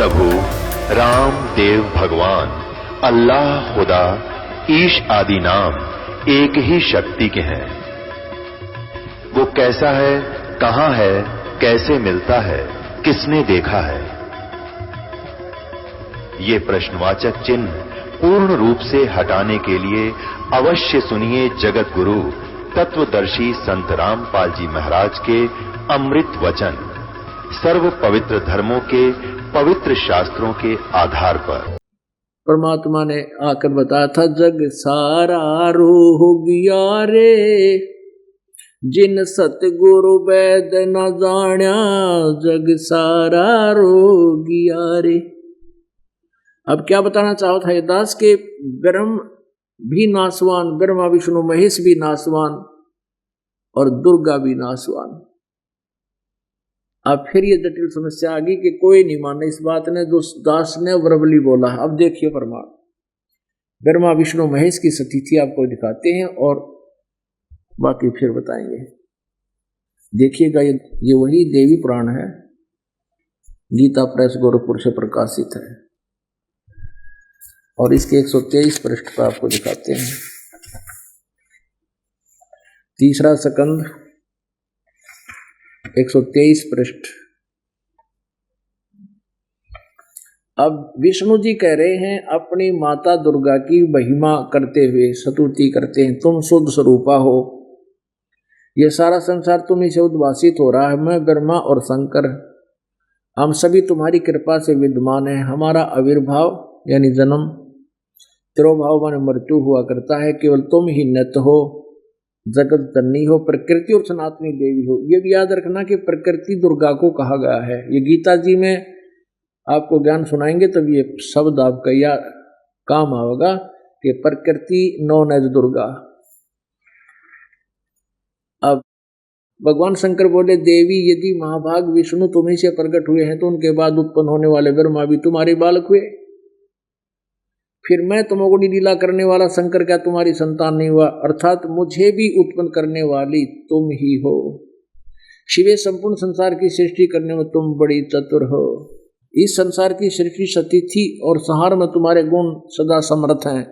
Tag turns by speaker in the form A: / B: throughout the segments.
A: प्रभु राम देव भगवान अल्लाह खुदा ईश आदि नाम एक ही शक्ति के हैं। वो कैसा है, कहां है, कैसे मिलता है, किसने देखा है? ये प्रश्नवाचक चिन्ह पूर्ण रूप से हटाने के लिए अवश्य सुनिए जगत गुरु तत्वदर्शी संत रामपाल जी महाराज के अमृत वचन, सर्व पवित्र धर्मों के पवित्र शास्त्रों के आधार पर।
B: परमात्मा ने आकर बताया था, जग सारा रोह गया रे, जिन सतगुरु वैद न जाण्या, जग सारा रोह गया रे। अब क्या बताना चाहो था ये दास के ब्रह्म भी नासवान, ब्रह्मा विष्णु महेश भी नासवान और दुर्गा भी नासवान। अब फिर ये जटिल समस्या आ गई कि कोई नहीं माने इस बात ने, जो दास ने वरबली बोला। अब देखिए परमात्मा ब्रह्मा विष्णु महेश की स्थिति आपको दिखाते हैं और बाकी फिर बताएंगे। देखिएगा ये वही देवी पुराण है, गीता प्रेस गोरखपुर से प्रकाशित है और इसके 123 पृष्ठ पर आपको दिखाते हैं। तीसरा स्कंद 123 पृष्ठ। अब विष्णु जी कह रहे हैं अपनी माता दुर्गा की महिमा करते हुए, स्तुति करते हैं, तुम शुद्ध स्वरूपा हो, यह सारा संसार तुम्हीं से उद्भासित हो रहा है। मैं ब्रह्मा और शंकर हम सभी तुम्हारी कृपा से विद्यमान है। हमारा आविर्भाव यानी जन्म, तिरोभाव माने मृत्यु हुआ करता है, केवल तुम ही नित्य हो, जगत जननी हो, प्रकृति और सनातनी देवी हो। ये भी याद रखना कि प्रकृति दुर्गा को कहा गया है। ये गीता जी में आपको ज्ञान सुनाएंगे तब ये शब्द आपका या काम आएगा कि प्रकृति नॉन एज दुर्गा। अब भगवान शंकर बोले, देवी यदि महाभाग विष्णु तुम्हीं से प्रकट हुए हैं तो उनके बाद उत्पन्न होने वाले ब्रह्मा भी तुम्हारे बालक हुए। फिर मैं तमोगुणी लीला करने वाला शंकर क्या तुम्हारी संतान नहीं हुआ? अर्थात मुझे भी उत्पन्न करने वाली तुम ही हो। शिवे संपूर्ण संसार की सृष्टि करने में तुम बड़ी चतुर हो। इस संसार की सृष्टि स्थिति और संहार में तुम्हारे गुण सदा समर्थ हैं।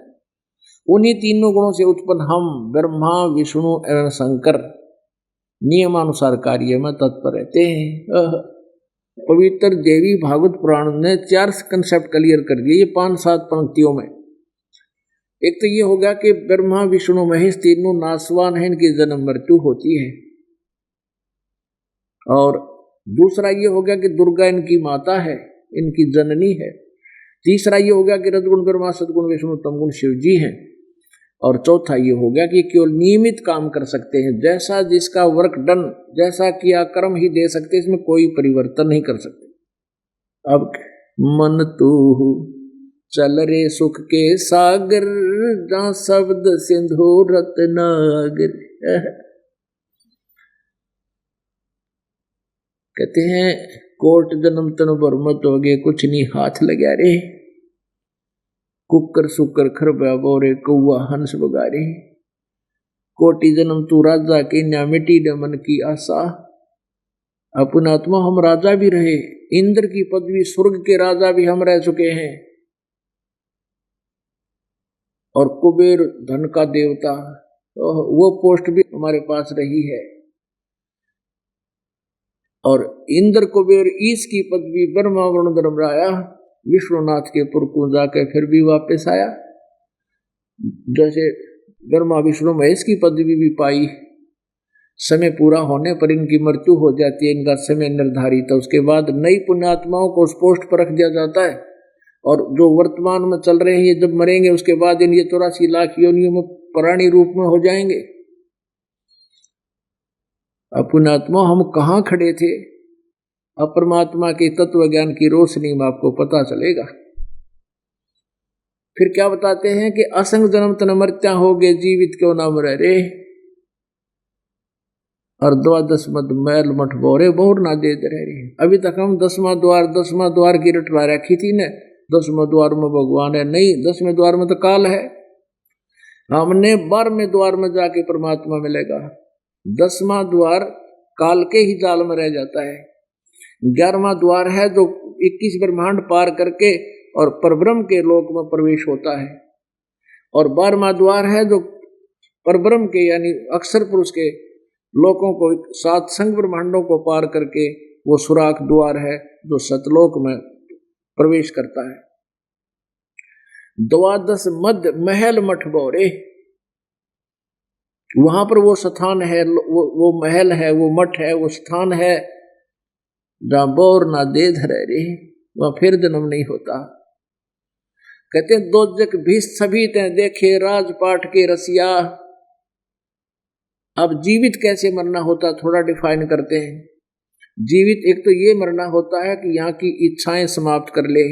B: उन्हीं तीनों गुणों से उत्पन्न हम ब्रह्मा विष्णु एवं शंकर नियमानुसार कार्य में तत्पर रहते हैं। पवित्र देवी भागवत पुराण ने 4 कंसेप्ट क्लियर कर दिए ये 5-7 पंक्तियों में। एक तो ये होगा कि ब्रह्मा विष्णु महेश तीनों नासवान हैं, इनकी जन्म मृत्यु होती है। और दूसरा ये होगा कि दुर्गा इनकी माता है, इनकी जननी है। तीसरा ये होगा कि रजगुण ब्रह्मा सदगुण विष्णु तमगुण शिव जी हैं। और चौथा ये हो गया कि केवल नियमित काम कर सकते हैं, जैसा जिसका वर्क डन, जैसा किया कर्म ही दे सकते, इसमें कोई परिवर्तन नहीं कर सकते। अब मन तू चल रे सुख के सागर, जहाँ शब्द सिंधु रत्नागर। कहते हैं कोट जन्म तन बरमत हो गए, कुछ नहीं हाथ लगा रे। कुकर सुकर खरबा बोरे, कौआ हंस बगारे। कोटि जन्म तू राजा के, न्या मिटी मन की आशा। अपना आत्मा हम राजा भी रहे, इंद्र की पदवी, स्वर्ग के राजा भी हम रह चुके हैं, और कुबेर धन का देवता, वो पोस्ट भी हमारे पास रही है। और इंद्र कुबेर ईश की पदवी ब्रह्मा वरुण धर्मराया विष्णुनाथ के पुर को जाकर फिर भी वापस आया। जैसे ब्रह्मा विष्णु महेश की पदवी भी पाई, समय पूरा होने पर इनकी मृत्यु हो जाती है, इनका समय निर्धारित है। उसके बाद नई पुण्यात्माओं को उस पोस्ट पर रख दिया जाता है। और जो वर्तमान में चल रहे हैं, ये जब मरेंगे उसके बाद इन 84 लाख योनियों में प्राणी रूप में हो जाएंगे। अब पुण्यात्मा हम कहाँ खड़े थे, अब परमात्मा के तत्व ज्ञान की रोशनी में आपको पता चलेगा। फिर क्या बताते हैं कि असंग जन्म तन मर्त्या हो गए, जीवित क्यों ना मरे रे। और 12 मद मैल मठ बोरे बोर ना दे रहे। अभी तक हम 10वां द्वार की रटवा रखी थी न, 10वें द्वार में भगवान है, नहीं 10वें द्वार में तो काल है। हमने 12वें द्वार में जाके परमात्मा मिलेगा। 10वां द्वार काल के ही जाल में रह जाता है। 11वां द्वार है जो 21 ब्रह्मांड पार करके और परब्रह्म के लोक में प्रवेश होता है। और 12वां द्वार है जो परब्रह्म के यानी अक्षर पुरुष के लोकों को 7 संग ब्रह्मांडों को पार करके वो सुराख द्वार है जो सतलोक में प्रवेश करता है। 12 मध्य महल मठ बोरे, वहां पर वो स्थान है, वो महल है, वो मठ है, वो स्थान है जहां बोर ना दे धरे रे, वहां फिर जन्म नहीं होता। कहते हैं दोजक भी सभी ते देखे राजपाट के रसिया। अब जीवित कैसे मरना होता थोड़ा डिफाइन करते हैं। जीवित एक तो ये मरना होता है कि यहाँ की इच्छाएं समाप्त कर ले,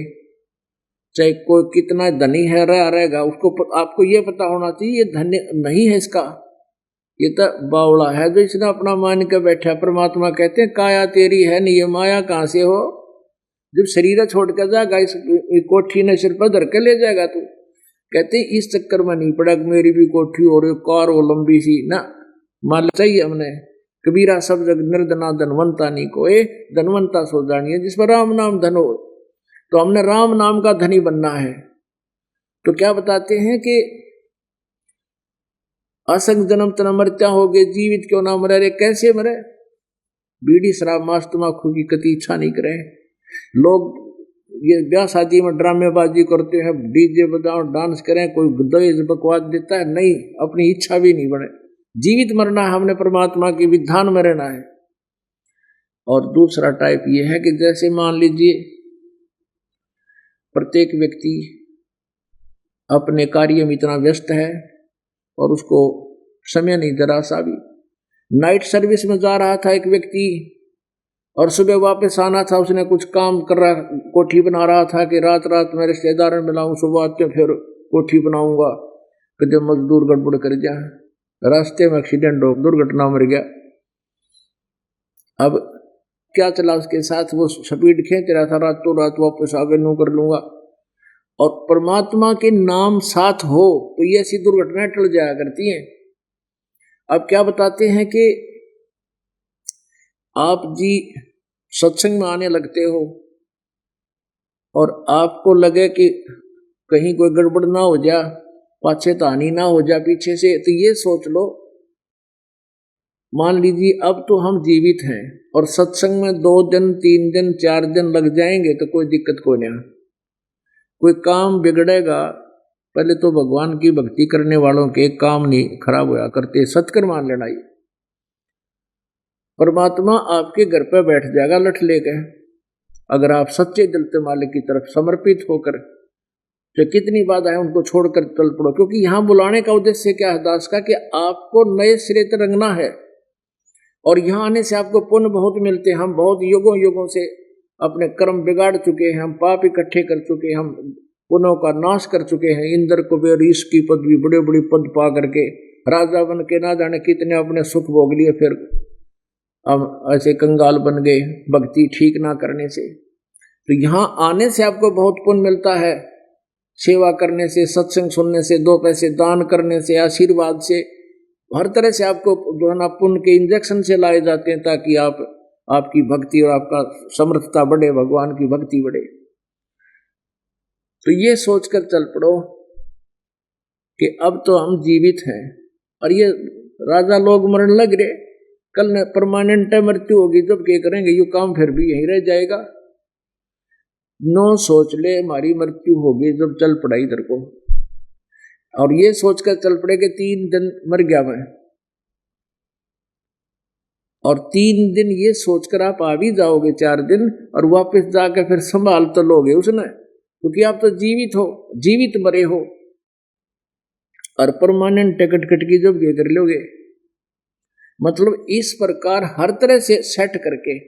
B: चाहे कोई कितना धनी है रहेगा उसको आपको ये पता होना चाहिए ये धन्य नहीं है इसका, ये तो बावड़ा है जो इसने अपना मान के बैठा। परमात्मा कहते हैं काया तेरी है नहीं, ये माया कहाँ से हो, जब शरीर छोड़ कर जाएगा इस कोठी ने सिर पर धर के ले जाएगा तू। कहते इस चक्कर में नहीं पड़ा कि मेरी भी कोठी और कार हो लंबी सी ना, मान चाहिए हमने कबीरा सब जग निर्धना धनवंता नहीं को, धनवंता सो जानिए जिस पर राम नाम धन हो। तो हमने राम नाम का धनी बनना है। तो क्या बताते हैं कि असंग जन्म तना मरता हो गए, जीवित क्यों ना मरे, कैसे मरे, बीड़ी शराब मांस तम्बाकू की कति इच्छा नहीं करे। लोग ये ब्याह शादी में ड्रामेबाजी करते हैं, डीजे बजाओ डांस करें, कोई दहेज बकवास देता है, नहीं अपनी इच्छा भी नहीं बने। जीवित मरना है, हमने परमात्मा की विधान में रहना है। और दूसरा टाइप ये है कि जैसे मान लीजिए प्रत्येक व्यक्ति अपने कार्य में इतना व्यस्त है और उसको समय नहीं जरा सा भी। नाइट सर्विस में जा रहा था एक व्यक्ति और सुबह वापस आना था, उसने कुछ काम कर रहा, कोठी बना रहा था कि रात रात में रिश्तेदार में मिलाऊं, सुबह आते फिर कोठी बनाऊंगा। कि जब मजदूर गड़बड़ कर गया, रास्ते में एक्सीडेंट हो, दुर्घटना मर गया। अब क्या चला उसके साथ, वो स्पीड खींच रहा था, रातों रात वापस आगे नो कर लूंगा। और परमात्मा के नाम साथ हो तो ये ऐसी दुर्घटनाएं टल जाया करती हैं। अब क्या बताते हैं कि आप जी सत्संग में आने लगते हो और आपको लगे कि कहीं कोई गड़बड़ ना हो जा, पाछे तानी ना हो जा पीछे से, तो ये सोच लो मान लीजिए अब तो हम जीवित हैं और सत्संग में 2 दिन 3 दिन 4 दिन लग जाएंगे तो कोई दिक्कत को नहीं, कोई काम बिगड़ेगा। पहले तो भगवान की भक्ति करने वालों के काम नहीं खराब होया करते, सत्कर मान लेना। ये परमात्मा आपके घर पर बैठ जाएगा लठ लेकर, अगर आप सच्चे दिल से मालिक की तरफ समर्पित होकर। जो कितनी बाधाएं उनको छोड़कर चल पड़ो, क्योंकि यहाँ बुलाने का उद्देश्य क्या है दास का, कि आपको नए सिरे से रंगना है। और यहाँ आने से आपको पुण्य बहुत मिलते हैं। हम बहुत युगों युगों से अपने कर्म बिगाड़ चुके हैं, हम पाप इकट्ठे कर चुके हैं, हम पुण्यों का नाश कर चुके हैं। इंद्र कुबेर ईश की पदवी बड़े बड़े पद पा करके राजा बन के ना जाने कितने अपने सुख भोग लिए, फिर अब ऐसे कंगाल बन गए भक्ति ठीक ना करने से। तो यहाँ आने से आपको बहुत पुण्य मिलता है, सेवा करने से, सत्संग सुनने से, 2 पैसे दान करने से, आशीर्वाद से, हर तरह से आपको जो है ना पुण्य के इंजेक्शन से लाए जाते हैं ताकि आपकी भक्ति और आपका समर्थता बढ़े, भगवान की भक्ति बढ़े। तो ये सोचकर चल पड़ो कि अब तो हम जीवित हैं और ये राजा लोग मरने लग रहे, कल ने परमानेंट मृत्यु होगी, जब क्या करेंगे, ये काम फिर भी यहीं रह जाएगा। नो सोच ले हमारी मृत्यु होगी जब चल पड़ा इधर को, और ये सोचकर चल पड़े कि 3 दिन मर गया मैं, और 3 दिन ये सोचकर आप आ भी जाओगे 4 दिन और वापस जाकर फिर संभाल तो लोगे उसने, क्योंकि आप तो जीवित हो, जीवित मरे हो। और परमानेंट टिकट कट की जब ये कर लोगे, मतलब इस प्रकार हर तरह से सेट करके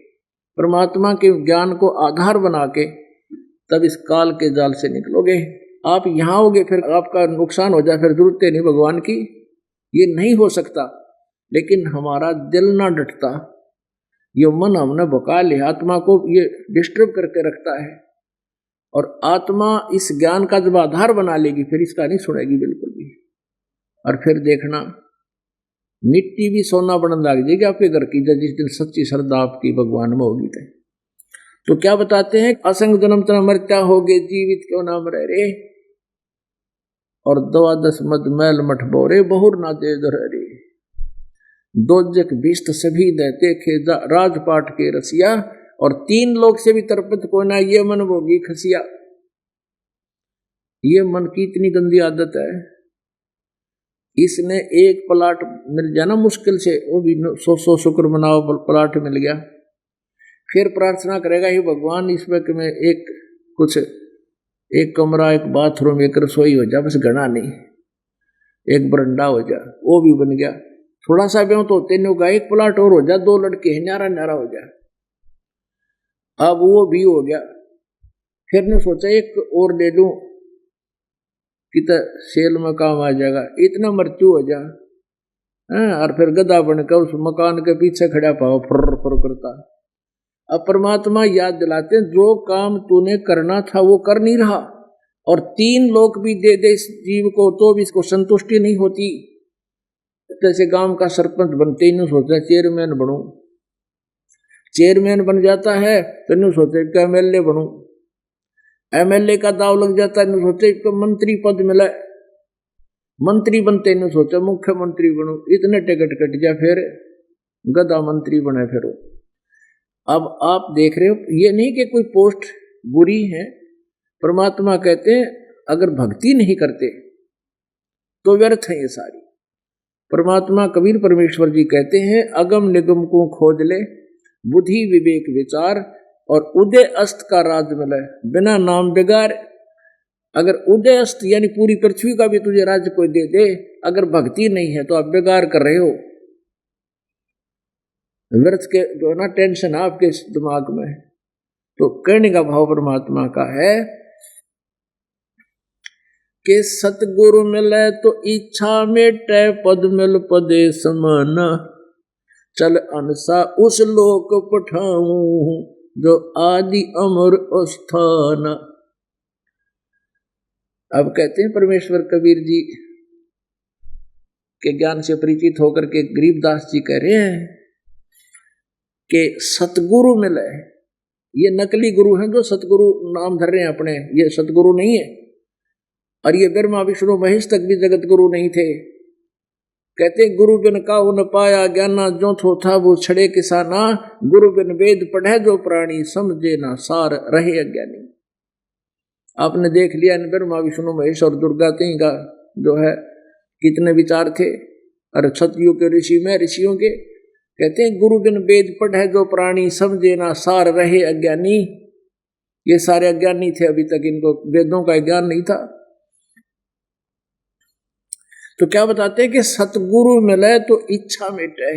B: परमात्मा के ज्ञान को आधार बना के तब इस काल के जाल से निकलोगे। आप यहाँ होगे फिर आपका नुकसान हो जाए, फिर जरूरत नहीं भगवान की, ये नहीं हो सकता। लेकिन हमारा दिल ना डटता, ये मन हमने भगा लिया, आत्मा को ये डिस्टर्ब करके रखता है। और आत्मा इस ज्ञान का जब आधार बना लेगी फिर इसका नहीं सुनेगी बिल्कुल भी। और फिर देखना मिट्टी भी सोना बनने लग जाएगी आपके घर की, जिस दिन सच्ची श्रद्धा आपकी भगवान में होगी। तो क्या बताते हैं, असंग जन्म तना मरत्या हो गए, जीवित क्यों नाम रह रे, और 12 मद मैल मठ बोरे, बहुर ना दे रे, दोजक बिस्त सभी देते खे, राजपाट के रसिया, और 3 लोग से भी तरपत को ना, ये मन भोगी खसिया। ये मन की इतनी गंदी आदत है, इसने एक प्लाट मिल जाए ना मुश्किल से, वो भी 100 शुक्र मनाओ प्लाट मिल गया, फिर प्रार्थना करेगा हे भगवान इसमें कि मैं एक कमरा, एक बाथरूम, एक रसोई हो जा, बस घना नहीं, एक बरंडा हो जा, वो भी बन गया। थोड़ा सा ब्यों तो तेने होगा, एक प्लाट और हो जा, 2 लड़के हैं, न्यारा न्यारा हो जा। अब वो भी हो गया, फिर ने सोचा एक और ले लूं, कितना सेल में काम आ जाएगा, इतना मृत्यु हो जा। और फिर गधा बनकर उस मकान के पीछे खड़ा पाओ फुर फुर करता। अब परमात्मा याद दिलाते, जो काम तूने करना था वो कर नहीं रहा, और 3 लोग भी दे दे इस जीव को तो भी इसको संतुष्टि नहीं होती। जैसे गांव का सरपंच बनते ही नहीं सोचता चेयरमैन बनूं, चेयरमैन बन जाता है तो नहीं सोचते कि एमएलए बनूं, एमएलए का दाव लग जाता है, नहीं सोचे कि मंत्री पद मिला, मंत्री बनते नहीं सोचा मुख्यमंत्री बनूं, इतने टिकट कट जा, फिर गधा मंत्री बने फिर। अब आप देख रहे हो, ये नहीं कि कोई पोस्ट बुरी है, परमात्मा कहते हैं अगर भक्ति नहीं करते तो व्यर्थ है ये सारी। परमात्मा कबीर परमेश्वर जी कहते हैं, अगम निगम को खोज ले, बुद्धि विवेक विचार, और उदय अस्त का राज मिले, बिना नाम बिगाड़। अगर उदय अस्त यानी पूरी पृथ्वी का भी तुझे राज्य कोई दे दे, अगर भक्ति नहीं है तो आप बेगार कर रहे हो, व्यर्थ के जो ना टेंशन आपके दिमाग में। तो कहने का भाव परमात्मा का है कि सतगुरु मिले तो इच्छा मेटे, पद मिल पदे समान, चल अनसा उस लोक पठाऊं, जो आदि अमर स्थान। अब कहते हैं परमेश्वर कबीर जी के ज्ञान से परिचित होकर के गरीबदास जी कह रहे हैं कि सतगुरु मिले, ये नकली गुरु हैं जो सतगुरु नाम धर रहे हैं अपने, ये सतगुरु नहीं है। और ये ब्रह्मा विष्णु महेश तक भी जगत गुरु नहीं थे। कहते गुरु बिन काहू न पाया ज्ञाना, जो थो था वो छड़े किसाना, गुरु बिन वेद पढ़े जो प्राणी, समझे ना सार रहे अज्ञानी। आपने देख लिया ब्रह्मा विष्णु महेश और दुर्गा तीन का जो है कितने विचार थे, और क्षत्रियों के ऋषि में ऋषियों के। कहते हैं गुरु बिन वेद पढ़े जो प्राणी, समझे ना सार रहे अज्ञानी। ये सारे अज्ञानी थे, अभी तक इनको वेदों का ज्ञान नहीं था। तो क्या बताते हैं कि सतगुरु मिले तो इच्छा मिटे,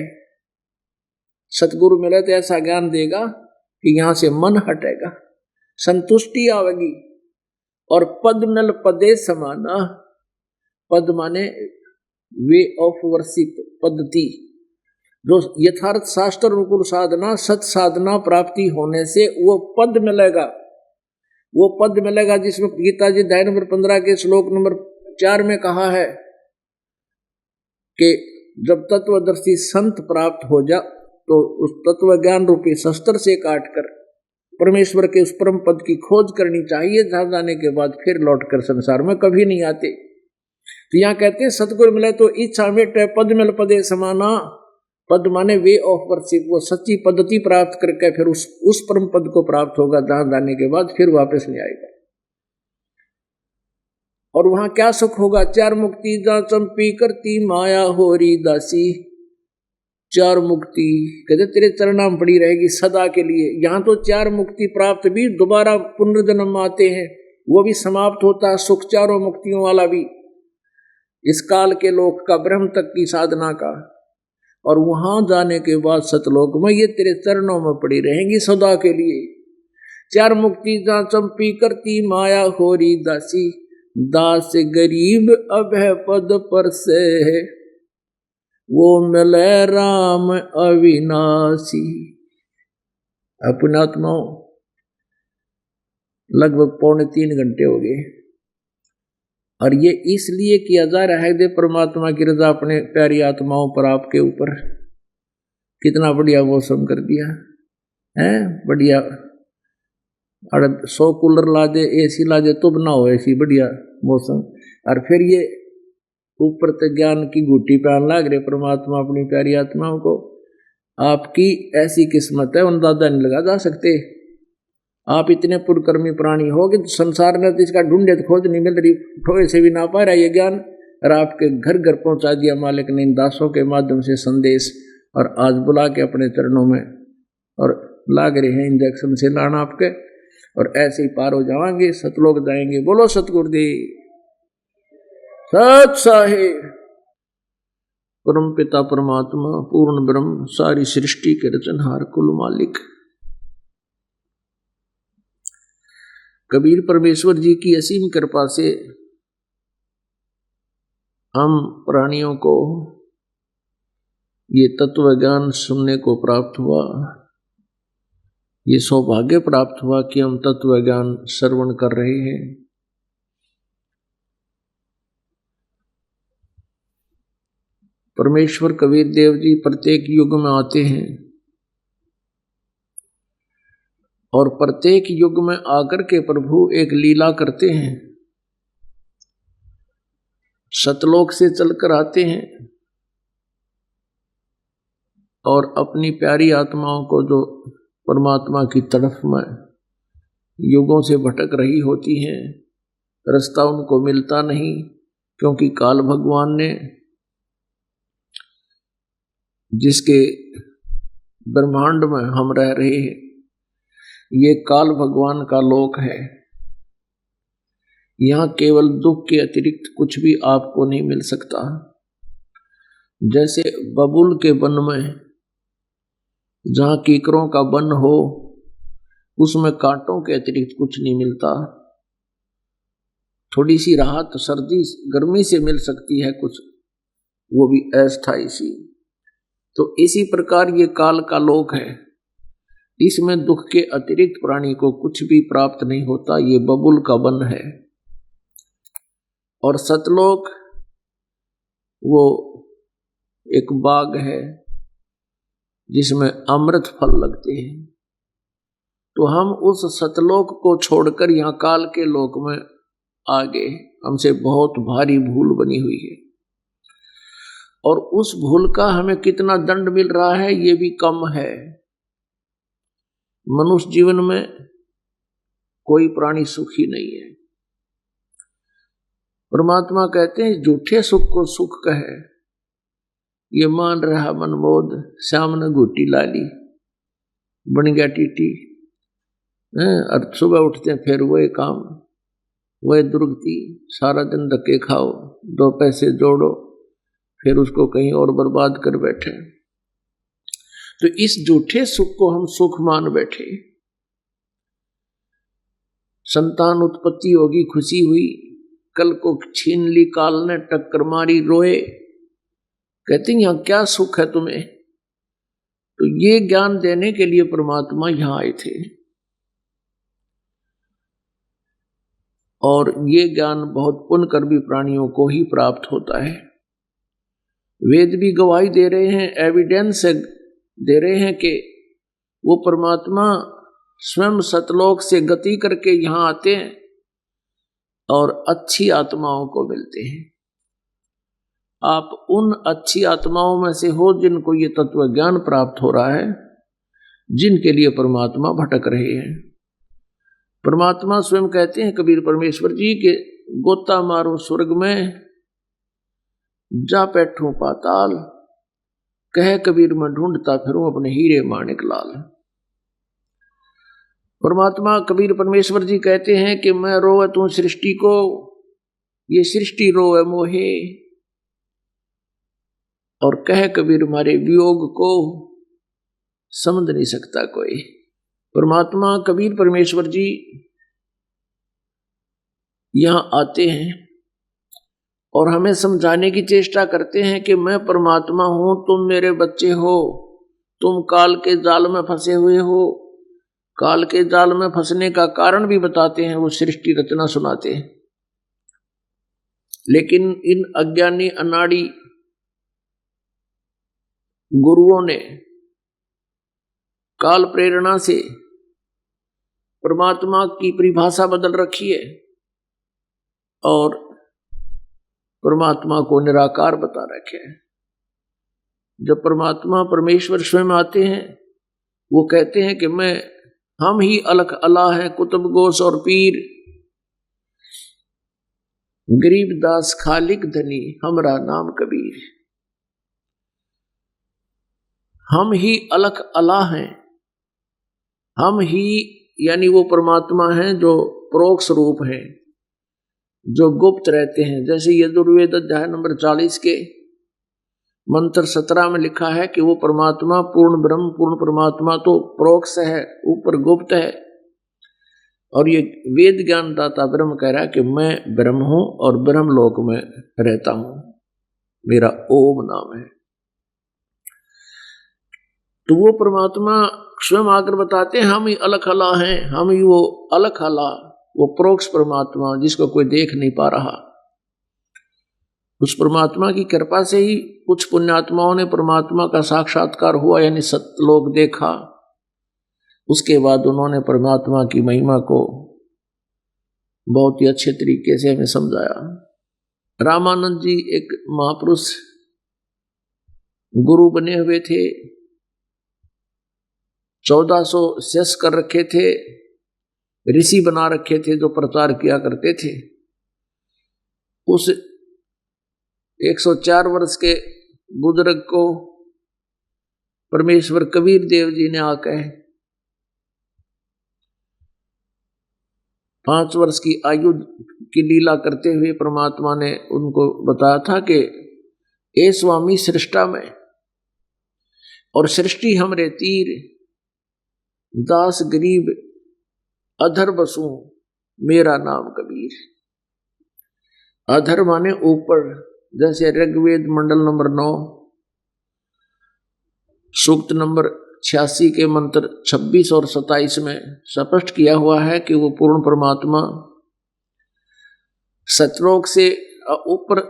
B: सतगुरु मिले तो ऐसा ज्ञान देगा कि यहां से मन हटेगा, संतुष्टि आवेगी। और पद मिल पदे समाना, पद माने वे ऑफ वर्शिप, पद्धति, जो यथार्थ शास्त्र अनुकूल साधना सत साधना प्राप्ति होने से वो पद मिलेगा। वो पद मिलेगा जिसमें गीता जी अध्याय नंबर 15 के श्लोक नंबर 4 में कहा है कि जब तत्वदर्शी संत प्राप्त हो जा तो उस तत्व ज्ञान रूपी शस्त्र से काटकर परमेश्वर के उस परम पद की खोज करनी चाहिए, जहां जाने के बाद फिर लौटकर संसार में कभी नहीं आते। तो यहाँ कहते हैं सतगुरु मिले तो इच्छा मिटे, पद मिल पदे समाना। पद माने वे ऑफ वर्शिप, वो सच्ची पद्धति प्राप्त करके फिर उस परम पद को प्राप्त होगा, जहां जाने के बाद फिर वापस नहीं आएगा। और वहां क्या सुख होगा? 4 मुक्ति जहां चंपी करती माया होरी दासी। 4 मुक्ति कहते तेरे चरणाम पड़ी रहेगी सदा के लिए। यहाँ तो 4 मुक्ति प्राप्त भी दोबारा पुनर्जन्म आते हैं, वो भी समाप्त होता है सुख 4 मुक्तियों वाला भी, इस काल के लोक का, ब्रह्म तक की साधना का। और वहां जाने के बाद सतलोक में ये तेरे चरणों में पड़ी रहेंगी सदा के लिए। 4 मुक्ति जहां चंपी करती माया होरी दासी, दास गरीब अभय पद पर से, वो मिले राम अविनाशी। अपने आत्माओं लगभग 2.25 घंटे हो गए, और ये इसलिए किया जा रहा है दे परमात्मा की रजा अपने प्यारी आत्माओं पर, आपके ऊपर। कितना बढ़िया मौसम कर दिया है, बढ़िया और 100 कूलर ला दे, एसी ला दे, तो ना हो ऐसी बढ़िया मौसम। और फिर ये ऊपर तक ज्ञान की घुट्टी पहन लाग रहे परमात्मा अपनी प्यारी आत्माओं को। आपकी ऐसी किस्मत है, अंदाजा नहीं लगा जा सकते। आप इतने पुरकर्मी प्राणी हो कि संसार में तो इसका ढूंढे तो खोज नहीं मिल रही, ठोए से भी ना पा रहा ये ज्ञान, और आपके घर घर पहुंचा दिया मालिक ने इन दासों के माध्यम से संदेश, और आज बुला के अपने चरणों में और लाग रहे हैं इंजेक्शन से लाना आपके, और ऐसे ही पार हो जाएंगे, सतलोक जाएंगे। बोलो सतगुरुदेव सत साहिब। परम पिता परमात्मा पूर्ण ब्रह्म सारी सृष्टि के रचनहार कुल मालिक कबीर परमेश्वर जी की असीम कृपा से हम प्राणियों को ये तत्व ज्ञान सुनने को प्राप्त हुआ। ये सौभाग्य प्राप्त हुआ कि हम तत्व ज्ञान श्रवण कर रहे हैं। परमेश्वर कबीर देव जी प्रत्येक युग में आते हैं और प्रत्येक युग में आकर के प्रभु एक लीला करते हैं। सतलोक से चलकर आते हैं और अपनी प्यारी आत्माओं को जो परमात्मा की तरफ में युगों से भटक रही होती हैं, रास्ता उनको मिलता नहीं, क्योंकि काल भगवान ने, जिसके ब्रह्मांड में हम रह रहे हैं, ये काल भगवान का लोक है। यहां केवल दुख के अतिरिक्त कुछ भी आपको नहीं मिल सकता। जैसे बबुल के वन में जहां कीकरों का वन हो, उसमें कांटों के अतिरिक्त कुछ नहीं मिलता। थोड़ी सी राहत सर्दी गर्मी से मिल सकती है कुछ, वो भी अस्थायी सी। तो इसी प्रकार ये काल का लोक है, इसमें दुख के अतिरिक्त प्राणी को कुछ भी प्राप्त नहीं होता। ये बबुल का वन है। और सतलोक वो एक बाग है जिसमें अमृत फल लगते हैं। तो हम उस सतलोक को छोड़कर यहाँ काल के लोक में आ गए। हमसे बहुत भारी भूल बनी हुई है, और उस भूल का हमें कितना दंड मिल रहा है ये भी कम है। मनुष्य जीवन में कोई प्राणी सुखी नहीं है। परमात्मा कहते हैं झूठे सुख को सुख कहे, ये मान रहा मनमोद, श्याम ने घुट्टी ला ली, बन गया टीटी। और सुबह उठते हैं फिर वही काम, वही दुर्गति, सारा दिन धक्के खाओ, 2 पैसे जोड़ो, फिर उसको कहीं और बर्बाद कर बैठे। तो इस झूठे सुख को हम सुख मान बैठे। संतान उत्पत्ति होगी, खुशी हुई, कल को छीन ली काल ने, टक्कर मारी, रोए, कहते हैं यहां क्या सुख है तुम्हें। तो ये ज्ञान देने के लिए परमात्मा यहां आए थे, और ये ज्ञान बहुत पुण्यकर्मी प्राणियों को ही प्राप्त होता है। वेद भी गवाही दे रहे हैं, एविडेंस दे रहे हैं कि वो परमात्मा स्वयं सतलोक से गति करके यहां आते हैं और अच्छी आत्माओं को मिलते हैं। आप उन अच्छी आत्माओं में से हो जिनको ये तत्व ज्ञान प्राप्त हो रहा है, जिनके लिए परमात्मा भटक रहे हैं। परमात्मा स्वयं कहते हैं कबीर परमेश्वर जी के, गोता मारो स्वर्ग में, जा बैठूं पाताल, कहे कबीर मैं ढूंढता फिरूं अपने हीरे माणिक लाल। परमात्मा कबीर परमेश्वर जी कहते हैं कि मैं रोवे तू सृष्टि को, ये सृष्टि रोवे मोहे, और कहे कबीर मारे वियोग को समझ नहीं सकता कोई। परमात्मा कबीर परमेश्वर जी यहां आते हैं और हमें समझाने की चेष्टा करते हैं कि मैं परमात्मा हूं, तुम मेरे बच्चे हो, तुम काल के जाल में फंसे हुए हो। काल के जाल में फंसने का कारण भी बताते हैं, वो सृष्टि रचना सुनाते हैं। लेकिन इन अज्ञानी अनाड़ी गुरुओं ने काल प्रेरणा से परमात्मा की परिभाषा बदल रखी है और परमात्मा को निराकार बता रखे हैं। जब परमात्मा परमेश्वर स्वयं आते हैं, वो कहते हैं कि हम ही अलख अला है, कुतुब गोस और पीर, गरीब दास खालिक धनी, हमरा नाम कबीर। हम ही अलख अला हैं, हम ही यानी वो परमात्मा हैं जो परोक्ष रूप हैं, जो गुप्त रहते हैं। जैसे यजुर्वेद अध्याय नंबर 40 के मंत्र 17 में लिखा है कि वो परमात्मा पूर्ण ब्रह्म, पूर्ण परमात्मा तो परोक्ष है, ऊपर गुप्त है। और ये वेद ज्ञान दाता ब्रह्म कह रहा है कि मैं ब्रह्म हूं और ब्रह्म लोक में रहता हूं, मेरा ओम नाम है। तो वो परमात्मा स्वयं आकर बताते हैं हम ही अलख अला हैं, हम ही वो अलख अला, वो परोक्ष परमात्मा जिसको कोई देख नहीं पा रहा। उस परमात्मा की कृपा से ही कुछ पुण्यात्माओं ने परमात्मा का साक्षात्कार हुआ, यानी सतलोक देखा। उसके बाद उन्होंने परमात्मा की महिमा को बहुत ही अच्छे तरीके से हमें समझाया। रामानंद जी एक महापुरुष गुरु बने हुए थे, 1400 शिष्य कर रखे थे, ऋषि बना रखे थे जो प्रचार किया करते थे। उस 104 वर्ष के बुजुर्ग को परमेश्वर कबीर देव जी ने आकर 5 वर्ष की आयु की लीला करते हुए परमात्मा ने उनको बताया था कि ए स्वामी सृष्टा में और सृष्टि हमरे तीर, दास गरीब अधर बसू, मेरा नाम कबीर। अधर माने ऊपर, जैसे ऋग्वेद मंडल नंबर 9 सूक्त नंबर 86 के मंत्र 26 और 27 में स्पष्ट किया हुआ है कि वो पूर्ण परमात्मा सतलोक से ऊपर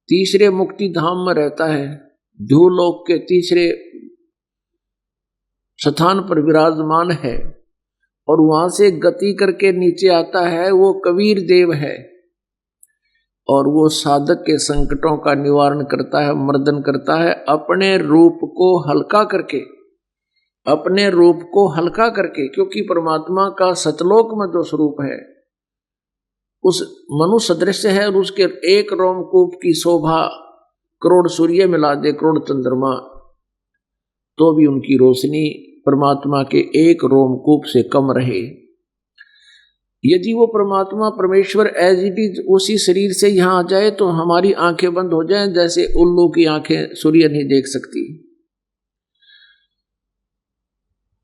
B: तीसरे मुक्ति धाम में रहता है, ध्रुवलोक के तीसरे स्थान पर विराजमान है और वहां से गति करके नीचे आता है। वो कबीर देव है और वो साधक के संकटों का निवारण करता है, मर्दन करता है, अपने रूप को हल्का करके, अपने रूप को हल्का करके। क्योंकि परमात्मा का सतलोक में जो स्वरूप है उस मनुष्य सदृश है और उसके एक रोमकूप की शोभा करोड़ सूर्य मिला दे, करोड़ चंद्रमा, तो भी उनकी रोशनी परमात्मा के एक रोमकूप से कम रहे। यदि वो परमात्मा परमेश्वर एज इट इज उसी शरीर से यहाँ आ जाए तो हमारी आंखें बंद हो जाएं, जैसे उल्लू की आंखें सूर्य नहीं देख सकती।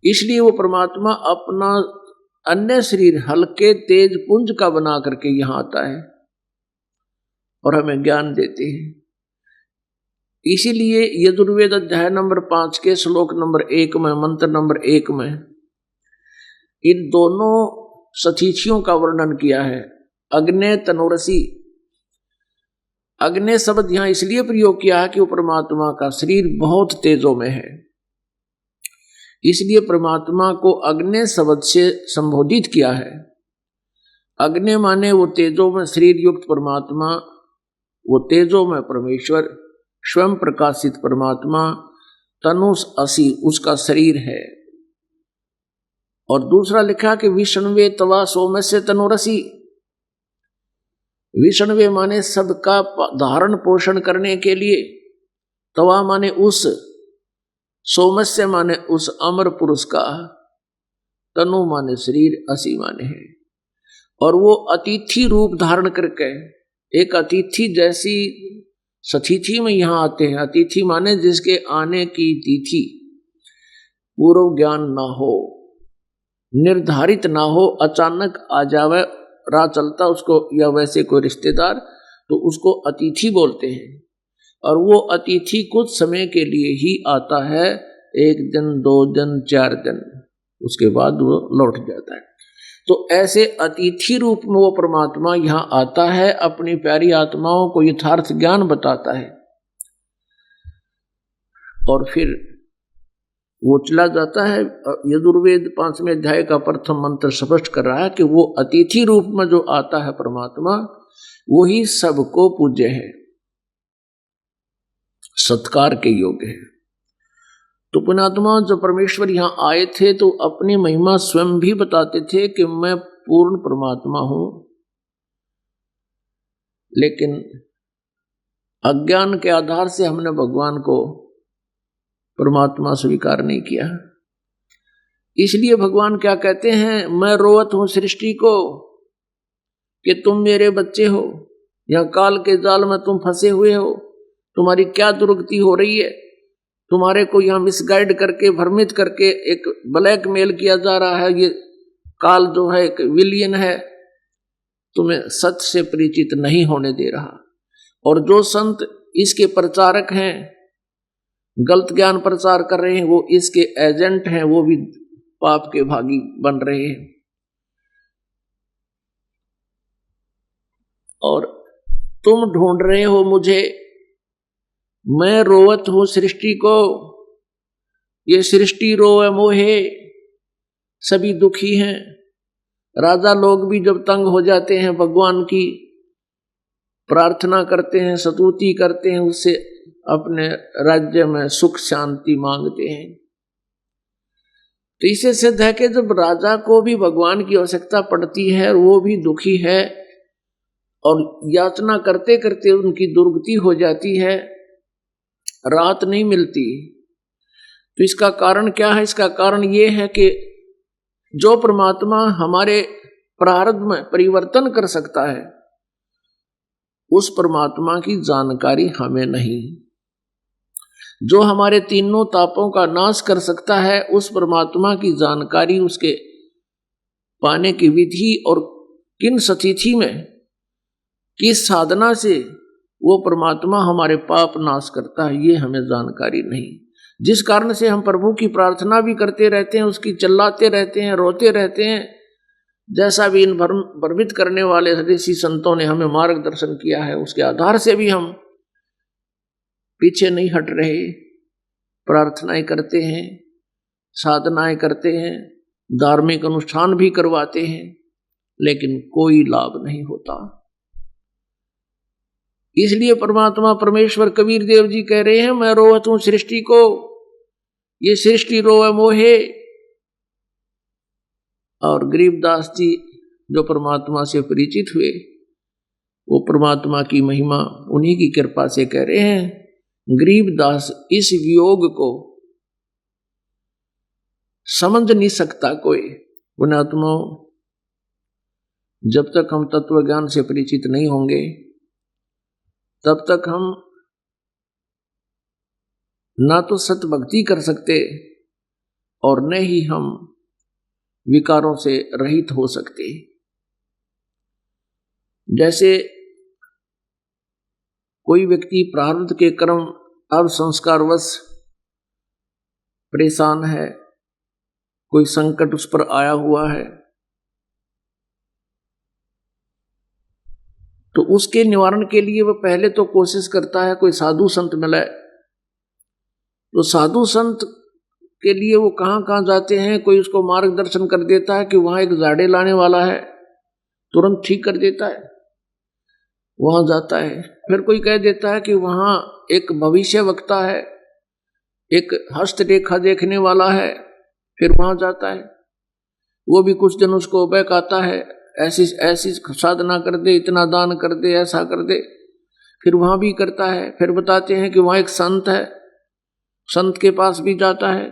B: इसलिए वो परमात्मा अपना अन्य शरीर हल्के तेज पुंज का बना करके यहाँ आता है और हमें ज्ञान देते हैं। इसीलिए यजुर्वेद अध्याय नंबर 5 के श्लोक नंबर 1 में, मंत्र नंबर 1 में इन दोनों सतीथियों का वर्णन किया है। अग्ने तनुरसी, अग्ने शब्द यहां इसलिए प्रयोग किया है कि वो परमात्मा का शरीर बहुत तेजों में है, इसलिए परमात्मा को अग्ने शब्द से संबोधित किया है। अग्नि माने वो तेजों में शरीर युक्त परमात्मा, वो तेजों में परमेश्वर, स्वयं प्रकाशित परमात्मा, तनुष असी उसका शरीर है। और दूसरा लिखा कि विष्णुवे तवा सोमस्य तनुरसी, विष्णुवे माने सबका धारण पोषण करने के लिए, तवा माने उस, सोमस्य माने उस अमर पुरुष का, तनु माने शरीर, असी माने है। और वो अतिथि रूप धारण करके एक अतिथि जैसी सतिथि में यहाँ आते हैं। अतिथि माने जिसके आने की तिथि पूर्व ज्ञान ना हो, निर्धारित ना हो, अचानक आ जावे, राह चलता उसको या वैसे कोई रिश्तेदार, तो उसको अतिथि बोलते हैं। और वो अतिथि कुछ समय के लिए ही आता है, 1 दिन 2 दिन 4 दिन, उसके बाद वो लौट जाता है। तो ऐसे अतिथि रूप में वो परमात्मा यहाँ आता है, अपनी प्यारी आत्माओं को यथार्थ ज्ञान बताता है और फिर वो चला जाता है। यजुर्वेद 5वें अध्याय का प्रथम मंत्र स्पष्ट कर रहा है कि वो अतिथि रूप में जो आता है परमात्मा, वही सबको पूज्य है, सत्कार के योग्य है। तो पुण्यात्मा जब परमेश्वर यहां आए थे तो अपनी महिमा स्वयं भी बताते थे कि मैं पूर्ण परमात्मा हूं, लेकिन अज्ञान के आधार से हमने भगवान को परमात्मा स्वीकार नहीं किया। इसलिए भगवान क्या कहते हैं, मैं रोवत हूं सृष्टि को कि तुम मेरे बच्चे हो, या काल के जाल में तुम फंसे हुए हो, तुम्हारी क्या दुर्गति हो रही है, तुम्हारे को यहां मिसगाइड करके भ्रमित करके एक ब्लैकमेल किया जा रहा है। ये काल जो है एक विलियन है, तुम्हें सत्य से परिचित नहीं होने दे रहा। और जो संत इसके प्रचारक हैं, गलत ज्ञान प्रचार कर रहे हैं, वो इसके एजेंट हैं, वो भी पाप के भागी बन रहे हैं। और तुम ढूंढ रहे हो मुझे, मैं रोवत हूं सृष्टि को, ये सृष्टि रोए मोहे, सभी दुखी हैं। राजा लोग भी जब तंग हो जाते हैं, भगवान की प्रार्थना करते हैं, स्तुति करते हैं, उससे अपने राज्य में सुख शांति मांगते हैं। तो इसे सिद्ध है कि जब राजा को भी भगवान की आवश्यकता पड़ती है और वो भी दुखी है और याचना करते करते उनकी दुर्गति हो जाती है, राहत नहीं मिलती, तो इसका कारण क्या है? इसका कारण ये है कि जो परमात्मा हमारे प्रारब्ध में परिवर्तन कर सकता है, उस परमात्मा की जानकारी हमें नहीं। जो हमारे तीनों तापों का नाश कर सकता है, उस परमात्मा की जानकारी, उसके पाने की विधि और किन स्थिति में किस साधना से वो परमात्मा हमारे पाप नाश करता है, ये हमें जानकारी नहीं। जिस कारण से हम प्रभु की प्रार्थना भी करते रहते हैं, उसकी चिल्लाते रहते हैं, रोते रहते हैं, जैसा भी इन भ्रमित करने वाले ऋषि संतों ने हमें मार्गदर्शन किया है, उसके आधार से भी हम पीछे नहीं हट रहे, प्रार्थनाएं करते हैं, साधनाएं करते हैं, धार्मिक अनुष्ठान भी करवाते हैं, लेकिन कोई लाभ नहीं होता। इसलिए परमात्मा परमेश्वर कबीर देव जी कह रहे हैं, मैं रोवत हूं सृष्टि को, ये सृष्टि रोवे मोहे। और गरीबदास जी जो परमात्मा से परिचित हुए, वो परमात्मा की महिमा उन्हीं की कृपा से कह रहे हैं। गरीबदास इस वियोग को समझ नहीं सकता कोई। पुण्यात्मा, जब तक हम तत्व ज्ञान से परिचित नहीं होंगे, तब तक हम ना तो सत भक्ति कर सकते और न ही हम विकारों से रहित हो सकते। जैसे कोई व्यक्ति प्रारब्ध के कर्म अब संस्कारवश परेशान है, कोई संकट उस पर आया हुआ है, तो उसके निवारण के लिए वह पहले तो कोशिश करता है कोई साधु संत मिले। तो साधु संत के लिए वो कहाँ कहाँ जाते हैं, कोई उसको मार्गदर्शन कर देता है कि वहां एक झाड़े लाने वाला है, तुरंत ठीक कर देता है, वहां जाता है। फिर कोई कह देता है कि वहां एक भविष्य वक्ता है, एक हस्तरेखा देखने वाला है, फिर वहां जाता है। वो भी कुछ दिन उसको बहकाता है, ऐसी ऐसी साधना कर दे, इतना दान कर दे, ऐसा कर दे, फिर वहां भी करता है। फिर बताते हैं कि वहां एक संत है, संत के पास भी जाता है।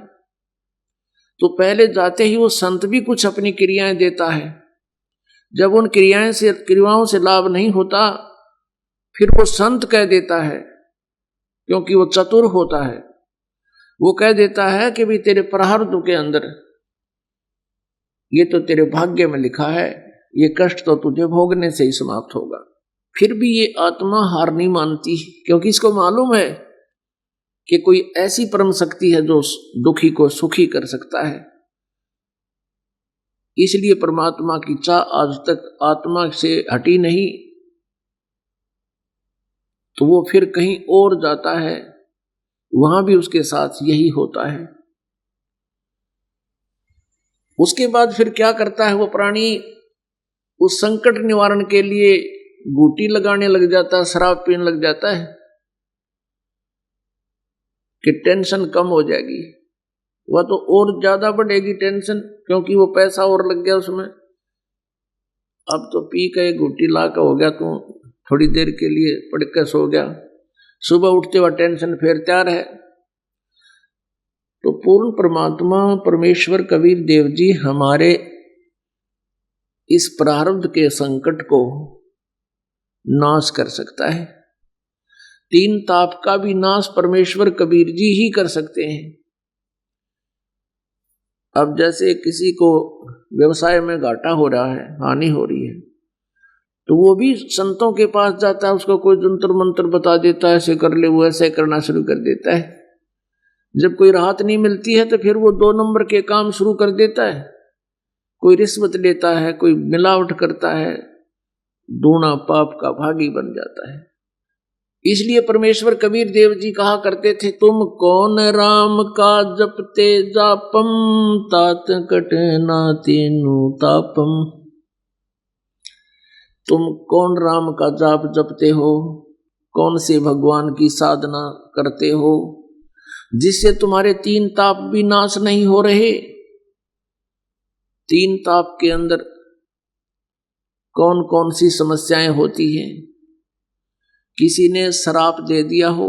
B: तो पहले जाते ही वो संत भी कुछ अपनी क्रियाएं देता है। जब उन क्रियाओं से लाभ नहीं होता, फिर वो संत कह देता है, क्योंकि वो चतुर होता है, वो कह देता है कि भी तेरे प्रारब्ध के अंदर ये तो तेरे भाग्य में लिखा है, ये कष्ट तो तुझे भोगने से ही समाप्त होगा। फिर भी ये आत्मा हार नहीं मानती, क्योंकि इसको मालूम है कि कोई ऐसी परम शक्ति है जो दुखी को सुखी कर सकता है। इसलिए परमात्मा की चाह आज तक आत्मा से हटी नहीं, तो वो फिर कहीं और जाता है, वहां भी उसके साथ यही होता है। उसके बाद फिर क्या करता है वो प्राणी, उस संकट निवारण के लिए बूटी लगाने लग जाता है, शराब पीने लग जाता है कि टेंशन कम हो जाएगी। वह तो और ज्यादा बढ़ेगी टेंशन, क्योंकि वो पैसा और लग गया उसमें। अब तो पी के घूटी ला का हो गया, तो थोड़ी देर के लिए पड़ के सो गया, सुबह उठते हुआ टेंशन फिर तैयार है। तो पूर्ण परमात्मा परमेश्वर कबीर देव जी हमारे इस प्रारब्ध के संकट को नाश कर सकता है। 3 ताप का भी नाश परमेश्वर कबीर जी ही कर सकते हैं। अब जैसे किसी को व्यवसाय में घाटा हो रहा है, हानि हो रही है, तो वो भी संतों के पास जाता है, उसको कोई जंतर मंत्र बता देता है, ऐसे कर ले, वो ऐसे करना शुरू कर देता है। जब कोई राहत नहीं मिलती है तो फिर वो 2 नंबर के काम शुरू कर देता है, कोई रिश्वत लेता है, कोई मिलावट करता है, दूना पाप का भागी बन जाता है। इसलिए परमेश्वर कबीर देव जी कहा करते थे, तुम कौन राम का जपते जापम, तात कट ना तीनू तापम। तुम कौन राम का जाप जपते हो, कौन से भगवान की साधना करते हो, जिससे तुम्हारे 3 ताप भी नाश नहीं हो रहे। 3 ताप के अंदर कौन कौन सी समस्याएं होती हैं। किसी ने श्राप दे दिया हो,